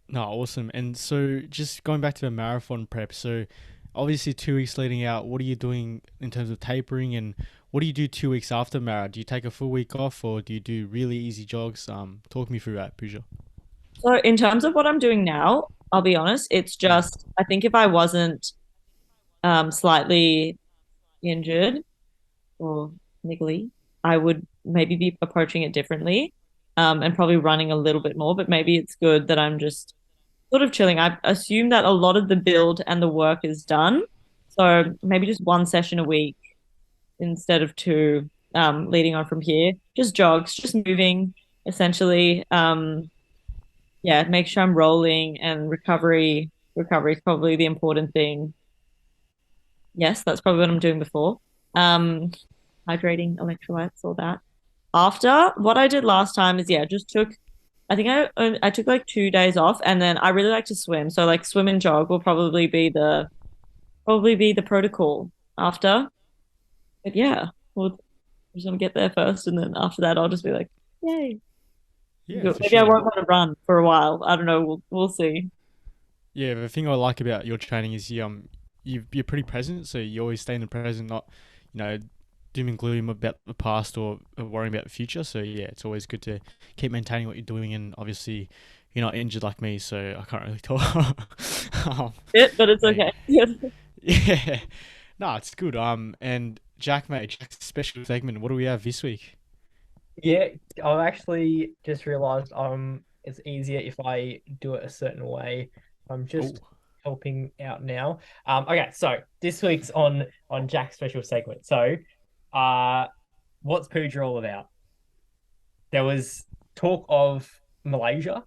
No, awesome. And so just going back to the marathon prep, so obviously 2 weeks leading out, what are you doing in terms of tapering and what do you do 2 weeks after marathon? Do you take a full week off or do you do really easy jogs? Talk me through that, Pooja. So, in terms of what I'm doing now, I'll be honest, it's just, I think if I wasn't slightly injured or niggly, I would maybe be approaching it differently and probably running a little bit more. But maybe it's good that I'm just sort of chilling. I assume that a lot of the build and the work is done. So maybe just one session a week instead of two, leading on from here. Just jogs, just moving essentially. Yeah, make sure I'm rolling and recovery. Recovery is probably the important thing. Yes, that's probably what I'm doing before. Um, hydrating, electrolytes, all that. After what I did last time is yeah, just took. I think I took like 2 days off, and then I really like to swim. So like swim and jog will probably be the protocol after. But yeah, we'll just want to get there first, and then after that, I'll just be like, yay. Yeah, for Maybe I sure. won't want to run for a while. I don't know. We'll see. Yeah, the thing I like about your training is you're pretty present, so you always stay in the present, not you know doom and gloom about the past or worrying about the future. So yeah, it's always good to keep maintaining what you're doing, and obviously you're not injured like me, so I can't really talk. But it's Hey, okay. Yes. yeah, no, it's good. And Jack, mate, Jack's special segment. What do we have this week? Yeah, I've actually just realized it's easier if I do it a certain way. I'm Oh, just helping out now. Okay, so this week's on Jack's special segment. So, uh, what's Pooja all about? There was talk of Malaysia,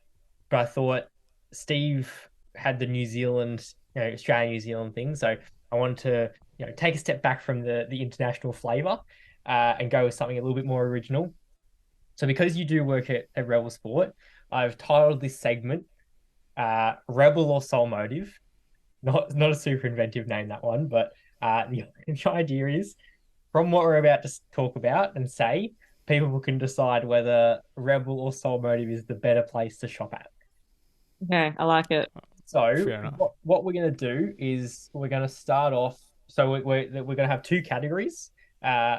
but I thought Steve had the New Zealand, Australia, New Zealand thing. So I wanted to, take a step back from the international flavor, and go with something a little bit more original. So because you do work at Rebel Sport, I've titled this segment Rebel or Soul Motive. Not a super inventive name, that one, but the idea is from what we're about to talk about and say, people can decide whether Rebel or Soul Motive is the better place to shop at. Okay, I like it. So fair enough. what we're going to do is we're going to start off. So we're going to have two categories: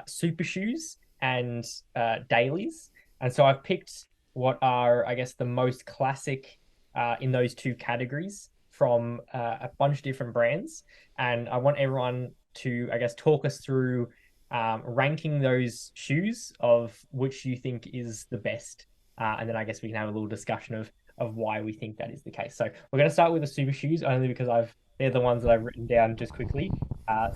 super shoes and dailies. And so I've picked what are, I guess, the most classic in those two categories from a bunch of different brands. And I want everyone to, I guess, talk us through ranking those shoes of which you think is the best. And then I guess we can have a little discussion of why we think that is the case. So we're going to start with the super shoes only because they're the ones that I've written down just quickly.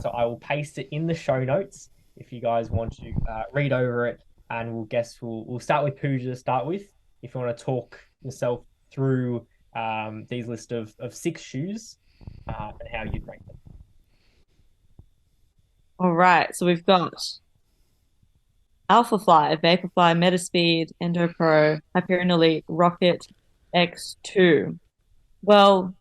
So I will paste it in the show notes if you guys want to read over it, and we'll start with Pooja to start with. If you want to talk yourself through these list of 6 shoes and how you'd rank them. All right. So we've got Alpha Fly, Vaporfly, Metaspeed, Endo Pro, Hyperion Elite, Rocket X2. Well,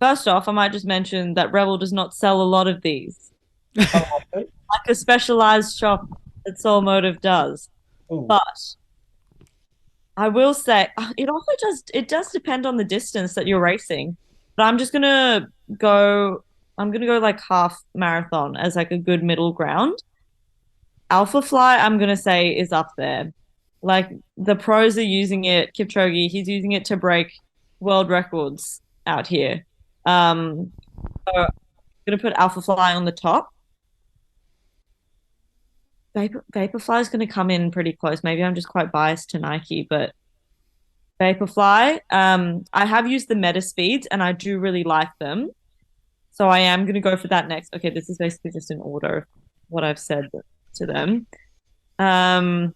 first off, I might just mention that Rebel does not sell a lot of these, like a specialized shop that Soul Motive does. Ooh. But I will say it does depend on the distance that you're racing. But I'm gonna go like half marathon as like a good middle ground. Alpha Fly, I'm gonna say is up there. Like the pros are using it. Kipchoge, he's using it to break world records out here. So I'm gonna put Alpha Fly on the top. Vaporfly is going to come in pretty close. Maybe I'm just quite biased to Nike, but Vaporfly. I have used the Meta Speeds and I do really like them. So I am going to go for that next. Okay, this is basically just an order of what I've said to them. Endorphin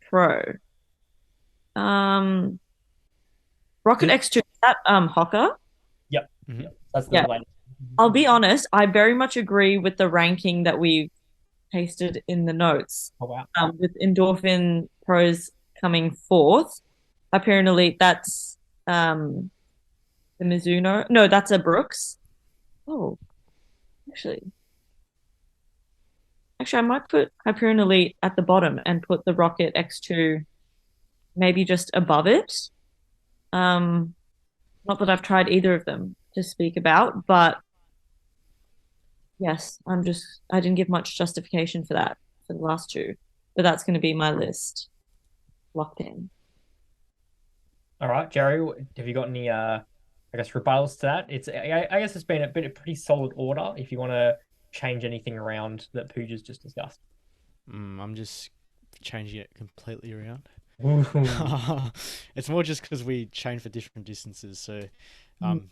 Pro. Rocket X2. Is that Hoka? Yep. Mhm. Yep. That's the Yeah. latest. I'll be honest, I very much agree with the ranking that we've pasted in the notes. Oh, wow. With Endorphin Pros coming fourth. Hyperion Elite, that's the Mizuno. No, that's a Brooks. Oh, actually, I might put Hyperion Elite at the bottom and put the Rocket X2 maybe just above it. Not that I've tried either of them to speak about, but yes, I didn't give much justification for that for the last two, but that's going to be my list locked in. All right, Jerry, have you got any I guess rebuttals to that? I guess it's been a pretty solid order if you want to change anything around that Pooja's just discussed. I'm just changing it completely around. Ooh. It's more just because we train for different distances, so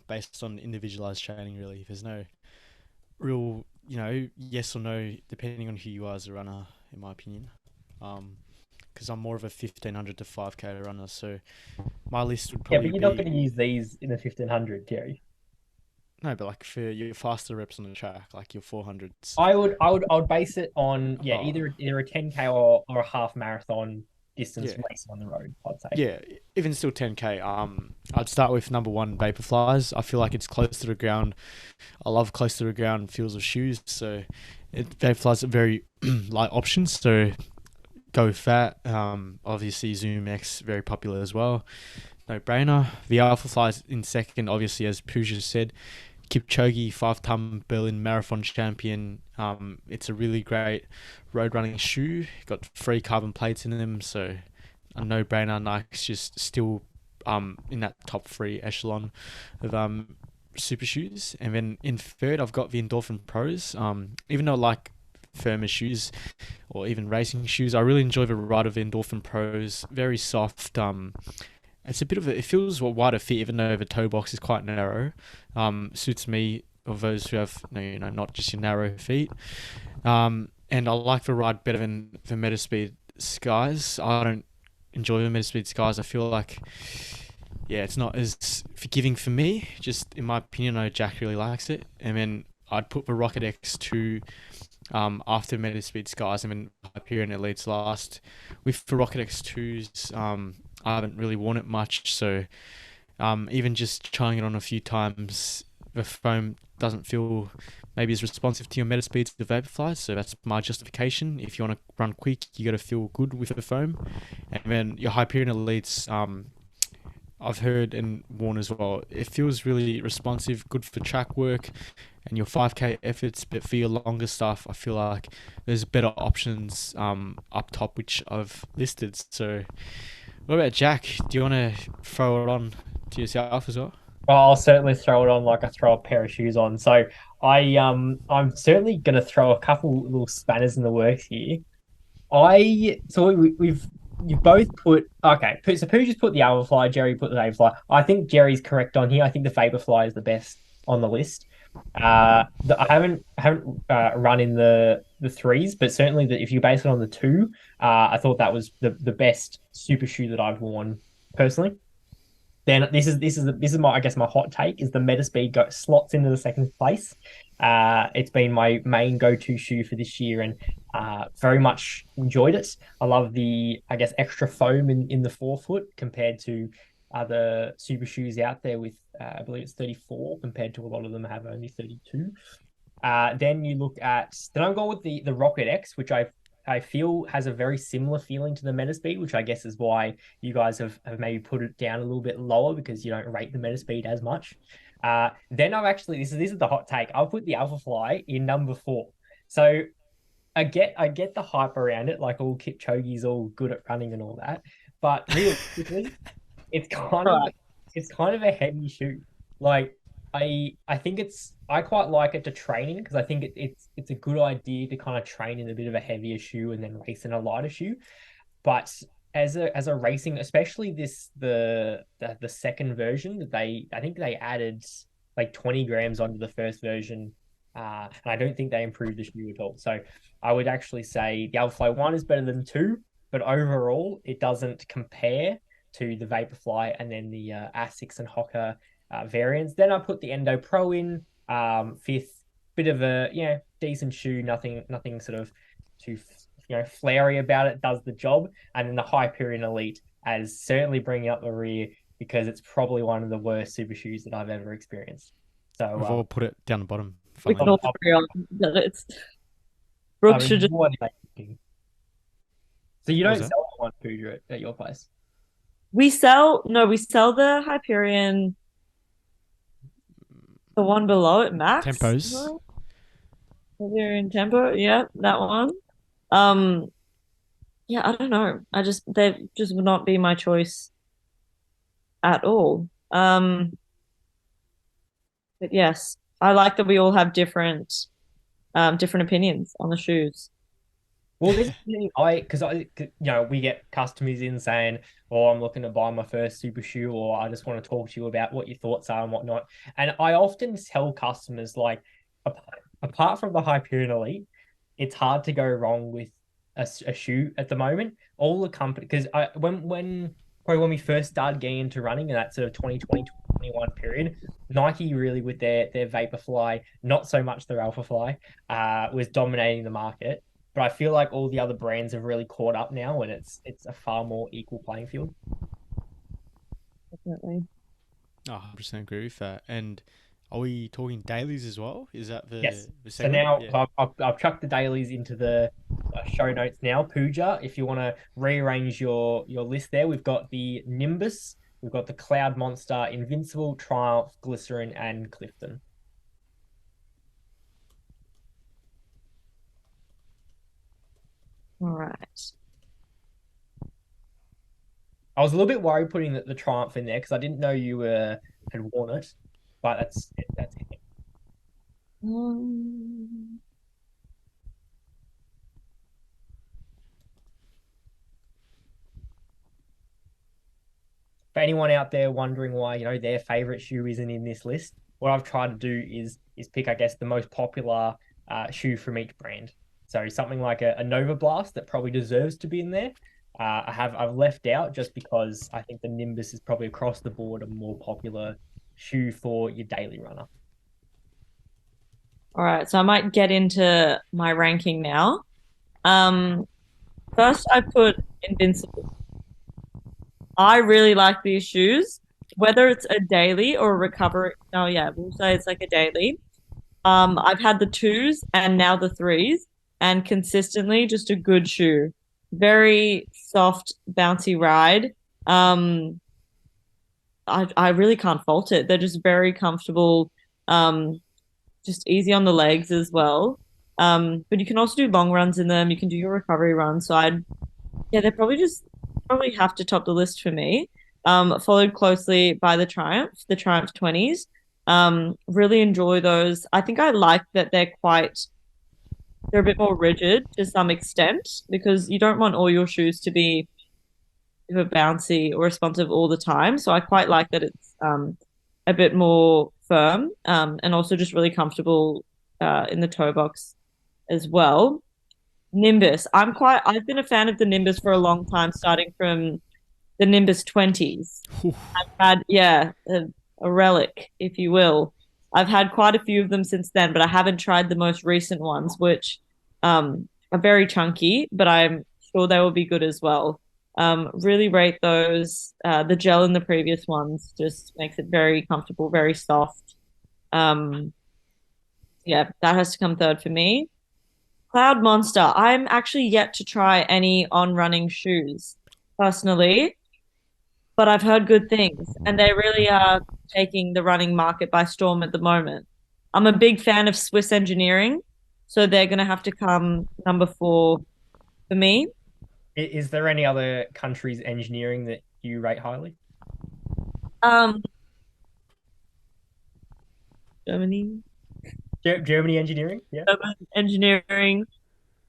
based on individualized training, really. There's no real, yes or no, depending on who you are as a runner, in my opinion. Because I'm more of a 1500 to 5K runner, so my list would Yeah, probably but you're not going to use these in the 1500, Jerry. No, but like for your faster reps on the track, like your 400s. I would base it on Oh. either a 10K or a half marathon distance racing on the road, I'd say. Yeah, even still 10K. I'd start with number 1, Vaporflies. I feel like it's close to the ground. I love close to the ground feels of shoes, so Vaporflies are very light options. So go fat. Obviously Zoom X very popular as well. No brainer. The Alpha Fly's in second, obviously, as Pooja said. Kipchoge, 5-time Berlin Marathon champion. It's a really great road running shoe. Got 3 carbon plates in them, so a no-brainer. Nike's just still in that top 3 echelon of super shoes. And then in third, I've got the Endorphin Pros. Even though I like firmer shoes or even racing shoes, I really enjoy the ride of the Endorphin Pros. Very soft. It's a bit of it feels a wider fit, even though the toe box is quite narrow. Suits me, of those who have not just your narrow feet. And I like the ride better than the Metaspeed Skies. I don't enjoy the Metaspeed Skies. I feel like, it's not as forgiving for me. Just in my opinion, I know Jack really likes it. And then I'd put the Rocket X2 after Metaspeed Skies, and then Hyperion Elites last. With the Rocket X2s, I haven't really worn it much, so even just trying it on a few times, the foam doesn't feel maybe as responsive to your Metaspeeds to the Vaporfly, so that's my justification. If you want to run quick, you got to feel good with the foam. And then your Hyperion Elites, I've heard and worn as well. It feels really responsive, good for track work and your 5K efforts, but for your longer stuff, I feel like there's better options up top, which I've listed. So what about Jack? Do you want to throw it on to yourself as well? Well, I'll certainly throw it on like I throw a pair of shoes on. So I'm certainly gonna throw a couple little spanners in the works here. We've you both put okay. So Pooh just put the Alphafly, Jerry put the Vaporfly. I think Jerry's correct on here. I think the Vaporfly is the best on the list. I haven't run in the threes, but certainly if you base it on the two, I thought that was the best super shoe that I've worn personally. Then this is my, I guess, my hot take is the Metaspeed slots into the second place. It's been my main go-to shoe for this year, and very much enjoyed it. I love the, I guess, extra foam in the forefoot compared to other super shoes out there with I believe it's 34 compared to a lot of them have only 32. Then I'm going with the Rocket X, which I feel has a very similar feeling to the Metaspeed, which I guess is why you guys have maybe put it down a little bit lower because you don't rate the Metaspeed as much. Then I've actually, this is the hot take. I'll put the Alphafly in number 4. So I get the hype around it, like all Kipchoge's all good at running and all that, but realistically, it's kind of a heavy shoe. Like I think I quite like it to train in because I think it's a good idea to kind of train in a bit of a heavier shoe and then race in a lighter shoe. But as a racing, especially the second version that I think they added like 20 grams onto the first version. And I don't think they improved the shoe at all. So I would actually say the Alphafly 1 is better than 2, but overall it doesn't compare to the Vaporfly and then the Asics and Hoka variants. Then I put the Endo Pro in 5th, bit of a decent shoe, nothing sort of too flary about it, does the job. And then the Hyperion Elite as certainly bringing up the rear because it's probably one of the worst super shoes that I've ever experienced. So We've all put it down the bottom. We can all agree on that. It's Brooks should just. So you don't sell one, Pooja, at your place? We sell the Hyperion, the one below it, Max. Tempos. Hyperion Tempo, yeah, that one. Yeah, I don't know. They just would not be my choice at all. But yes, I like that we all have different opinions on the shoes. Well, this thing, we get customers in saying, "Oh, I'm looking to buy my first super shoe," or "I just want to talk to you about what your thoughts are and whatnot." And I often tell customers, like, apart from the Hyperion Elite, it's hard to go wrong with a shoe at the moment. All the company, because when we first started getting into running in that sort of 2020, 2021 period, Nike really with their Vaporfly, not so much their Alphafly, was dominating the market. But I feel like all the other brands have really caught up now, and it's a far more equal playing field. Definitely. Oh, 100% agree with that. And are we talking dailies as well? Is that the yes? The so now I've chucked the dailies into the show notes now. Pooja, if you want to rearrange your list there, we've got the Nimbus, we've got the Cloud Monster, Invincible, Triumph, Glycerin, and Clifton. All right. I was a little bit worried putting the Triumph in there because I didn't know you had worn it, but that's it. Um, For anyone out there wondering why, their favorite shoe isn't in this list, what I've tried to do is pick, I guess, the most popular shoe from each brand. So something like a Nova Blast that probably deserves to be in there. I've left out just because I think the Nimbus is probably across the board a more popular shoe for your daily runner. all right. So I might get into my ranking now. Um, First I put Invincible. I really like these shoes, whether it's a daily or a recovery. Oh yeah, we'll say it's like a daily. I've had the twos and now the threes, and consistently just a good shoe. Very soft, bouncy ride. Um, I really can't fault it. They're just very comfortable, just easy on the legs as well. But you can also do long runs in them. You can do your recovery runs. So yeah, they're probably have to top the list for me. Followed closely by the Triumph 20s. Really enjoy those. I think I like that they're a bit more rigid to some extent because you don't want all your shoes to be bouncy or responsive all the time. So I quite like that it's a bit more firm and also just really comfortable in the toe box as well. Nimbus. I've been a fan of the Nimbus for a long time, starting from the Nimbus 20s. Oof. I've had, yeah, a relic, if you will. I've had quite a few of them since then, but I haven't tried the most recent ones, which are very chunky, but I'm sure they will be good as well. Really rate those. The gel in the previous ones just makes it very comfortable, very soft. Um, yeah, that has to come third for me. Cloud Monster. I'm actually yet to try any on running shoes personally, but I've heard good things, and they really are taking the running market by storm at the moment. I'm a big fan of Swiss engineering, so they're going to have to come number four for me. Is there any other countries' engineering that you rate highly? Um, Germany, Germany engineering? Yeah. Urban engineering.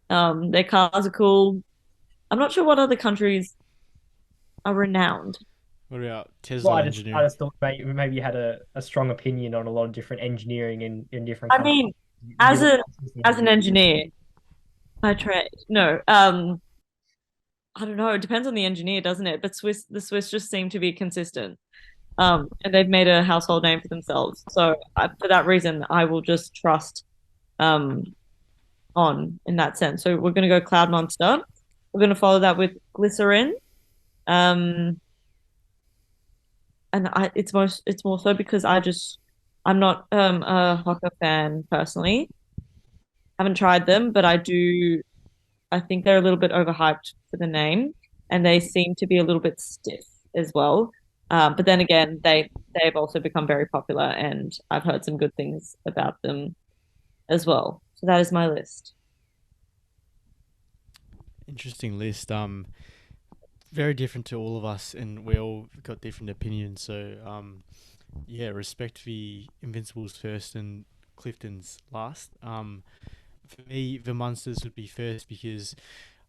Their cars are cool. I'm not sure what other countries are renowned. What about Well, Tesla I engineering? just thought maybe you had a strong opinion on a lot of different engineering in different I countries. mean, You as were a as an engineer by trade, no. I don't know. It depends on the engineer, doesn't it? But the Swiss just seem to be consistent. And they've made a household name for themselves. So for that reason, I will just trust um on in that sense. So we're gonna go Cloud Monster. We're gonna follow that with Glycerin. Um, and it's more so because I'm not a Hoka fan personally. Haven't tried them, but I think they're a little bit overhyped for the name, and they seem to be a little bit stiff as well. But then again, they've also become very popular, and I've heard some good things about them as well. So that is my list. Interesting list. Very different to all of us, and we all got different opinions. So, yeah, respect the Invincibles first and Clifton's last. For me, the Munsters would be first because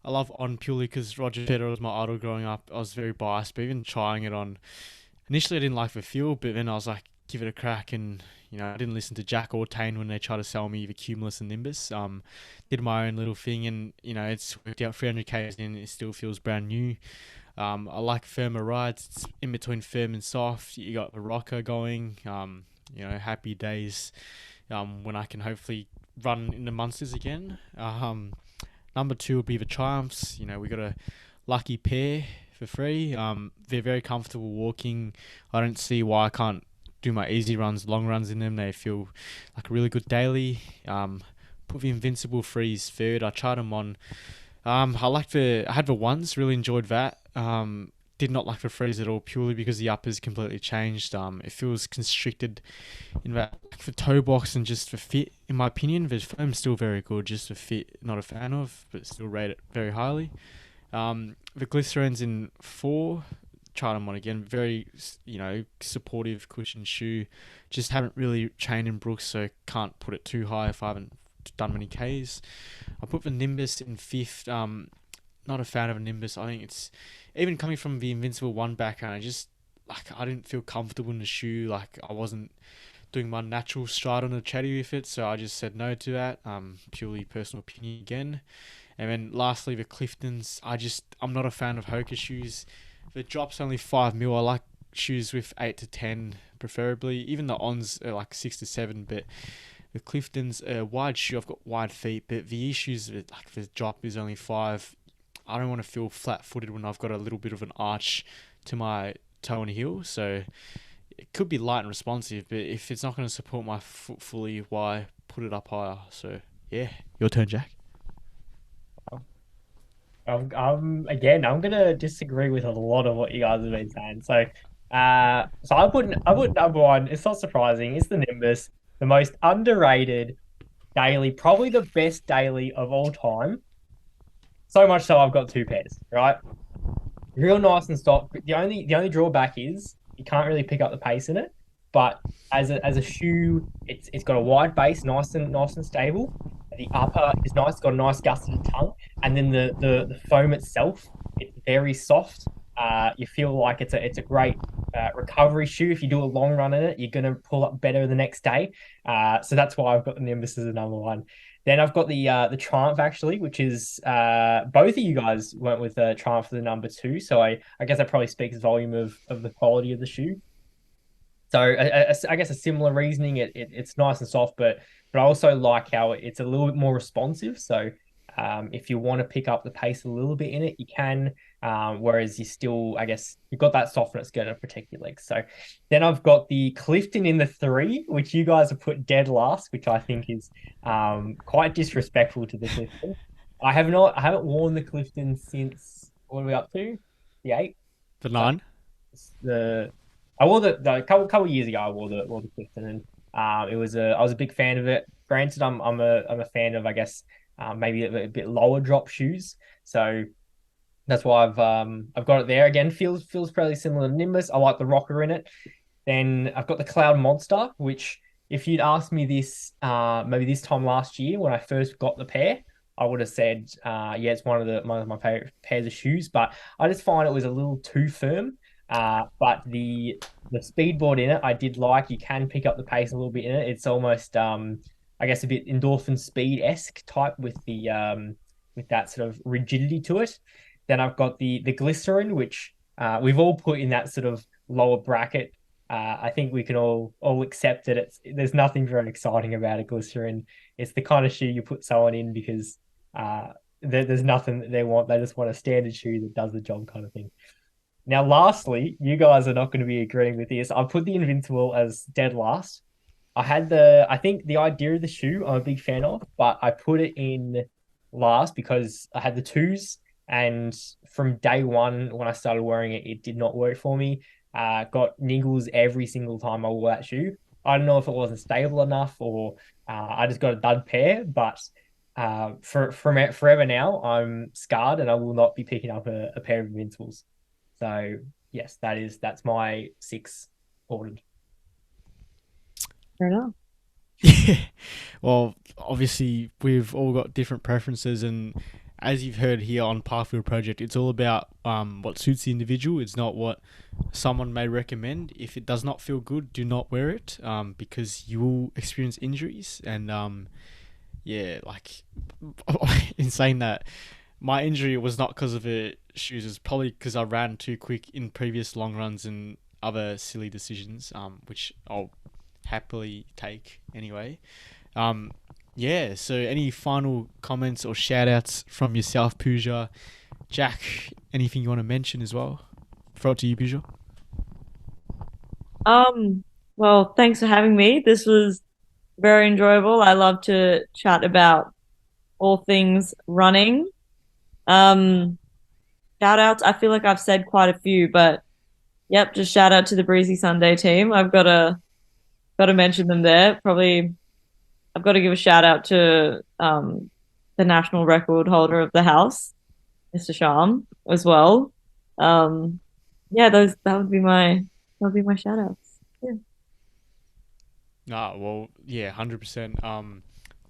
I love On purely because Roger Federer was my idol growing up. I was very biased, but even trying it on, initially I didn't like the feel, but then I was like, give it a crack, and I didn't listen to Jack or Tane when they tried to sell me the Cumulus and Nimbus. Did my own little thing, and it's worked out 300k in. It still feels brand new. I like firmer rides. It's in between firm and soft. You got the rocker going. Happy days. When I can hopefully run in the Munsters again. Number two would be the Triumphs. We got a lucky pair for free. They're very comfortable walking. I don't see why I can't do my easy runs, long runs in them. They feel like a really good daily. Put the Invincible Freeze third. I tried them on I had the ones, really enjoyed that. Did not like the freeze at all, purely because the uppers completely changed. It feels constricted in that, like, the toe box, and just the fit. In my opinion, the foam's still very good. Just the fit, not a fan of, but still rate it very highly. The glycerins in 4, tried them on again. Very, supportive cushion shoe. Just haven't really trained in Brooks, so can't put it too high if I haven't done many Ks. I put the Nimbus in 5th. Not a fan of a Nimbus. I think it's, even coming from the Invincible 1 background, I didn't feel comfortable in the shoe. Like, I wasn't doing my natural stride on the chatty with it, so I just said no to that. Purely personal opinion again. And then lastly, the Cliftons. I'm not a fan of Hoka shoes. The drop's only 5 mil. I like shoes with 8 to 10, preferably. Even the Ons are like 6 to 7, but the Cliftons are a wide shoe. I've got wide feet, but the issues with, like, the drop is only 5. I don't want to feel flat-footed when I've got a little bit of an arch to my toe and heel. So it could be light and responsive, but if it's not going to support my foot fully, why put it up higher? So yeah, your turn, Jack. Again, I'm gonna disagree with a lot of what you guys have been saying. So I put number one. It's not surprising. It's the Nimbus, the most underrated daily, probably the best daily of all time. So much so I've got 2 pairs, right? Real nice and soft. The only drawback is you can't really pick up the pace in it. But as a shoe, it's got a wide base, nice and stable. The upper is nice, it's got a nice gusseted tongue, and then the foam itself, it's very soft. You feel like it's a great recovery shoe. If you do a long run in it, you're gonna pull up better the next day. So that's why I've got the Nimbus as a number one. Then I've got the Triumph, actually, which is both of you guys went with the Triumph for the number 2. So I guess that probably speaks volume of the quality of the shoe. So I guess a similar reasoning. It's nice and soft, but I also like how it's a little bit more responsive. So if you want to pick up the pace a little bit in it, you can. Whereas you still, I guess, you've got that softness going to protect your legs. So then I've got the Clifton in the 3, which you guys have put dead last, which I think is quite disrespectful to the Clifton. I haven't worn the Clifton since, what are we up to? The 8? The 9? I wore the couple of years ago. I wore the Clifton, and I was a big fan of it. Granted, I'm a fan of, I guess, maybe a bit lower drop shoes. So that's why I've got it there. Again, feels fairly similar to Nimbus. I like the rocker in it. Then I've got the Cloud Monster, which, if you'd asked me this maybe this time last year when I first got the pair, I would have said, yeah, it's one of my favorite pairs of shoes. But I just find it was a little too firm. But the speedboard in it, I did like. You can pick up the pace a little bit in it. It's almost, I guess, a bit endorphin speed-esque type with that sort of rigidity to it. Then I've got the glycerin, which we've all put in that sort of lower bracket. I think we can all accept that there's nothing very exciting about a glycerin. It's the kind of shoe you put someone in because there's nothing that they want. They just want a standard shoe that does the job, kind of thing. Now, lastly, you guys are not going to be agreeing with this. I put the Invincible as dead last. I think the idea of the shoe I'm a big fan of, but I put it in last because I had the 2s, and from day one when I started wearing it, it did not work for me. Got niggles every single time I wore that shoe. I don't know if it wasn't stable enough or I just got a dud pair, but forever now, I'm scarred and I will not be picking up a pair of Invincibles. So yes, that's my 6 ordered. Fair enough. Yeah. Well, obviously we've all got different preferences, and as you've heard here on Parkville Project, it's all about what suits the individual. It's not what someone may recommend. If it does not feel good, do not wear it, because you will experience injuries. And yeah, like, in saying that, my injury was not because of the shoes. It's probably because I ran too quick in previous long runs and other silly decisions, which I'll happily take anyway. Yeah, so any final comments or shout outs from yourself, Pooja? Jack, anything you want to mention as well? Throw it to you, Pooja. Well, thanks for having me. This was very enjoyable. I love to chat about all things running. Um, Shout outs. I feel like I've said quite a few, but yep, just shout out to the Breezy Sunday team. I've got to mention them there. Probably I've got to give a shout out to the national record holder of the house, Mr. Sham, as well. Um, yeah, those that would be my shout outs. Yeah. Ah, well, yeah, 100%.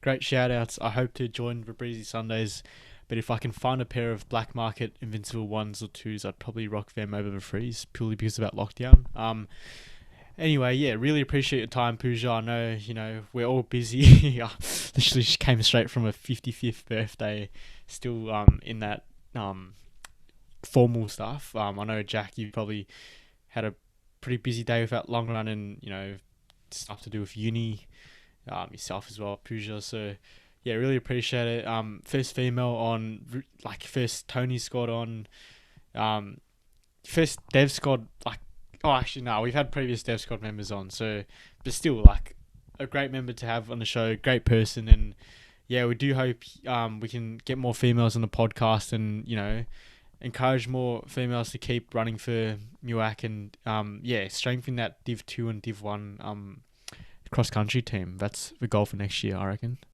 Great shout outs. I hope to join the Breezy Sundays, but if I can find a pair of black market Invincible 1s or 2s, I'd probably rock them over the 3s purely because of that lockdown. Anyway, yeah, really appreciate your time, Pooja. I know, we're all busy. I literally just came straight from a 55th birthday, still in that formal stuff. I know, Jack, you probably had a pretty busy day with that long run and, stuff to do with uni, yourself as well, Pooja. So, yeah, really appreciate it. First female on, first Tony squad on, first dev squad, oh, actually, no, we've had previous dev squad members on, so, but still, a great member to have on the show, great person, and yeah, we do hope we can get more females on the podcast and, encourage more females to keep running for MUAC and, strengthen that Div 2 and Div 1 cross-country team. That's the goal for next year, I reckon.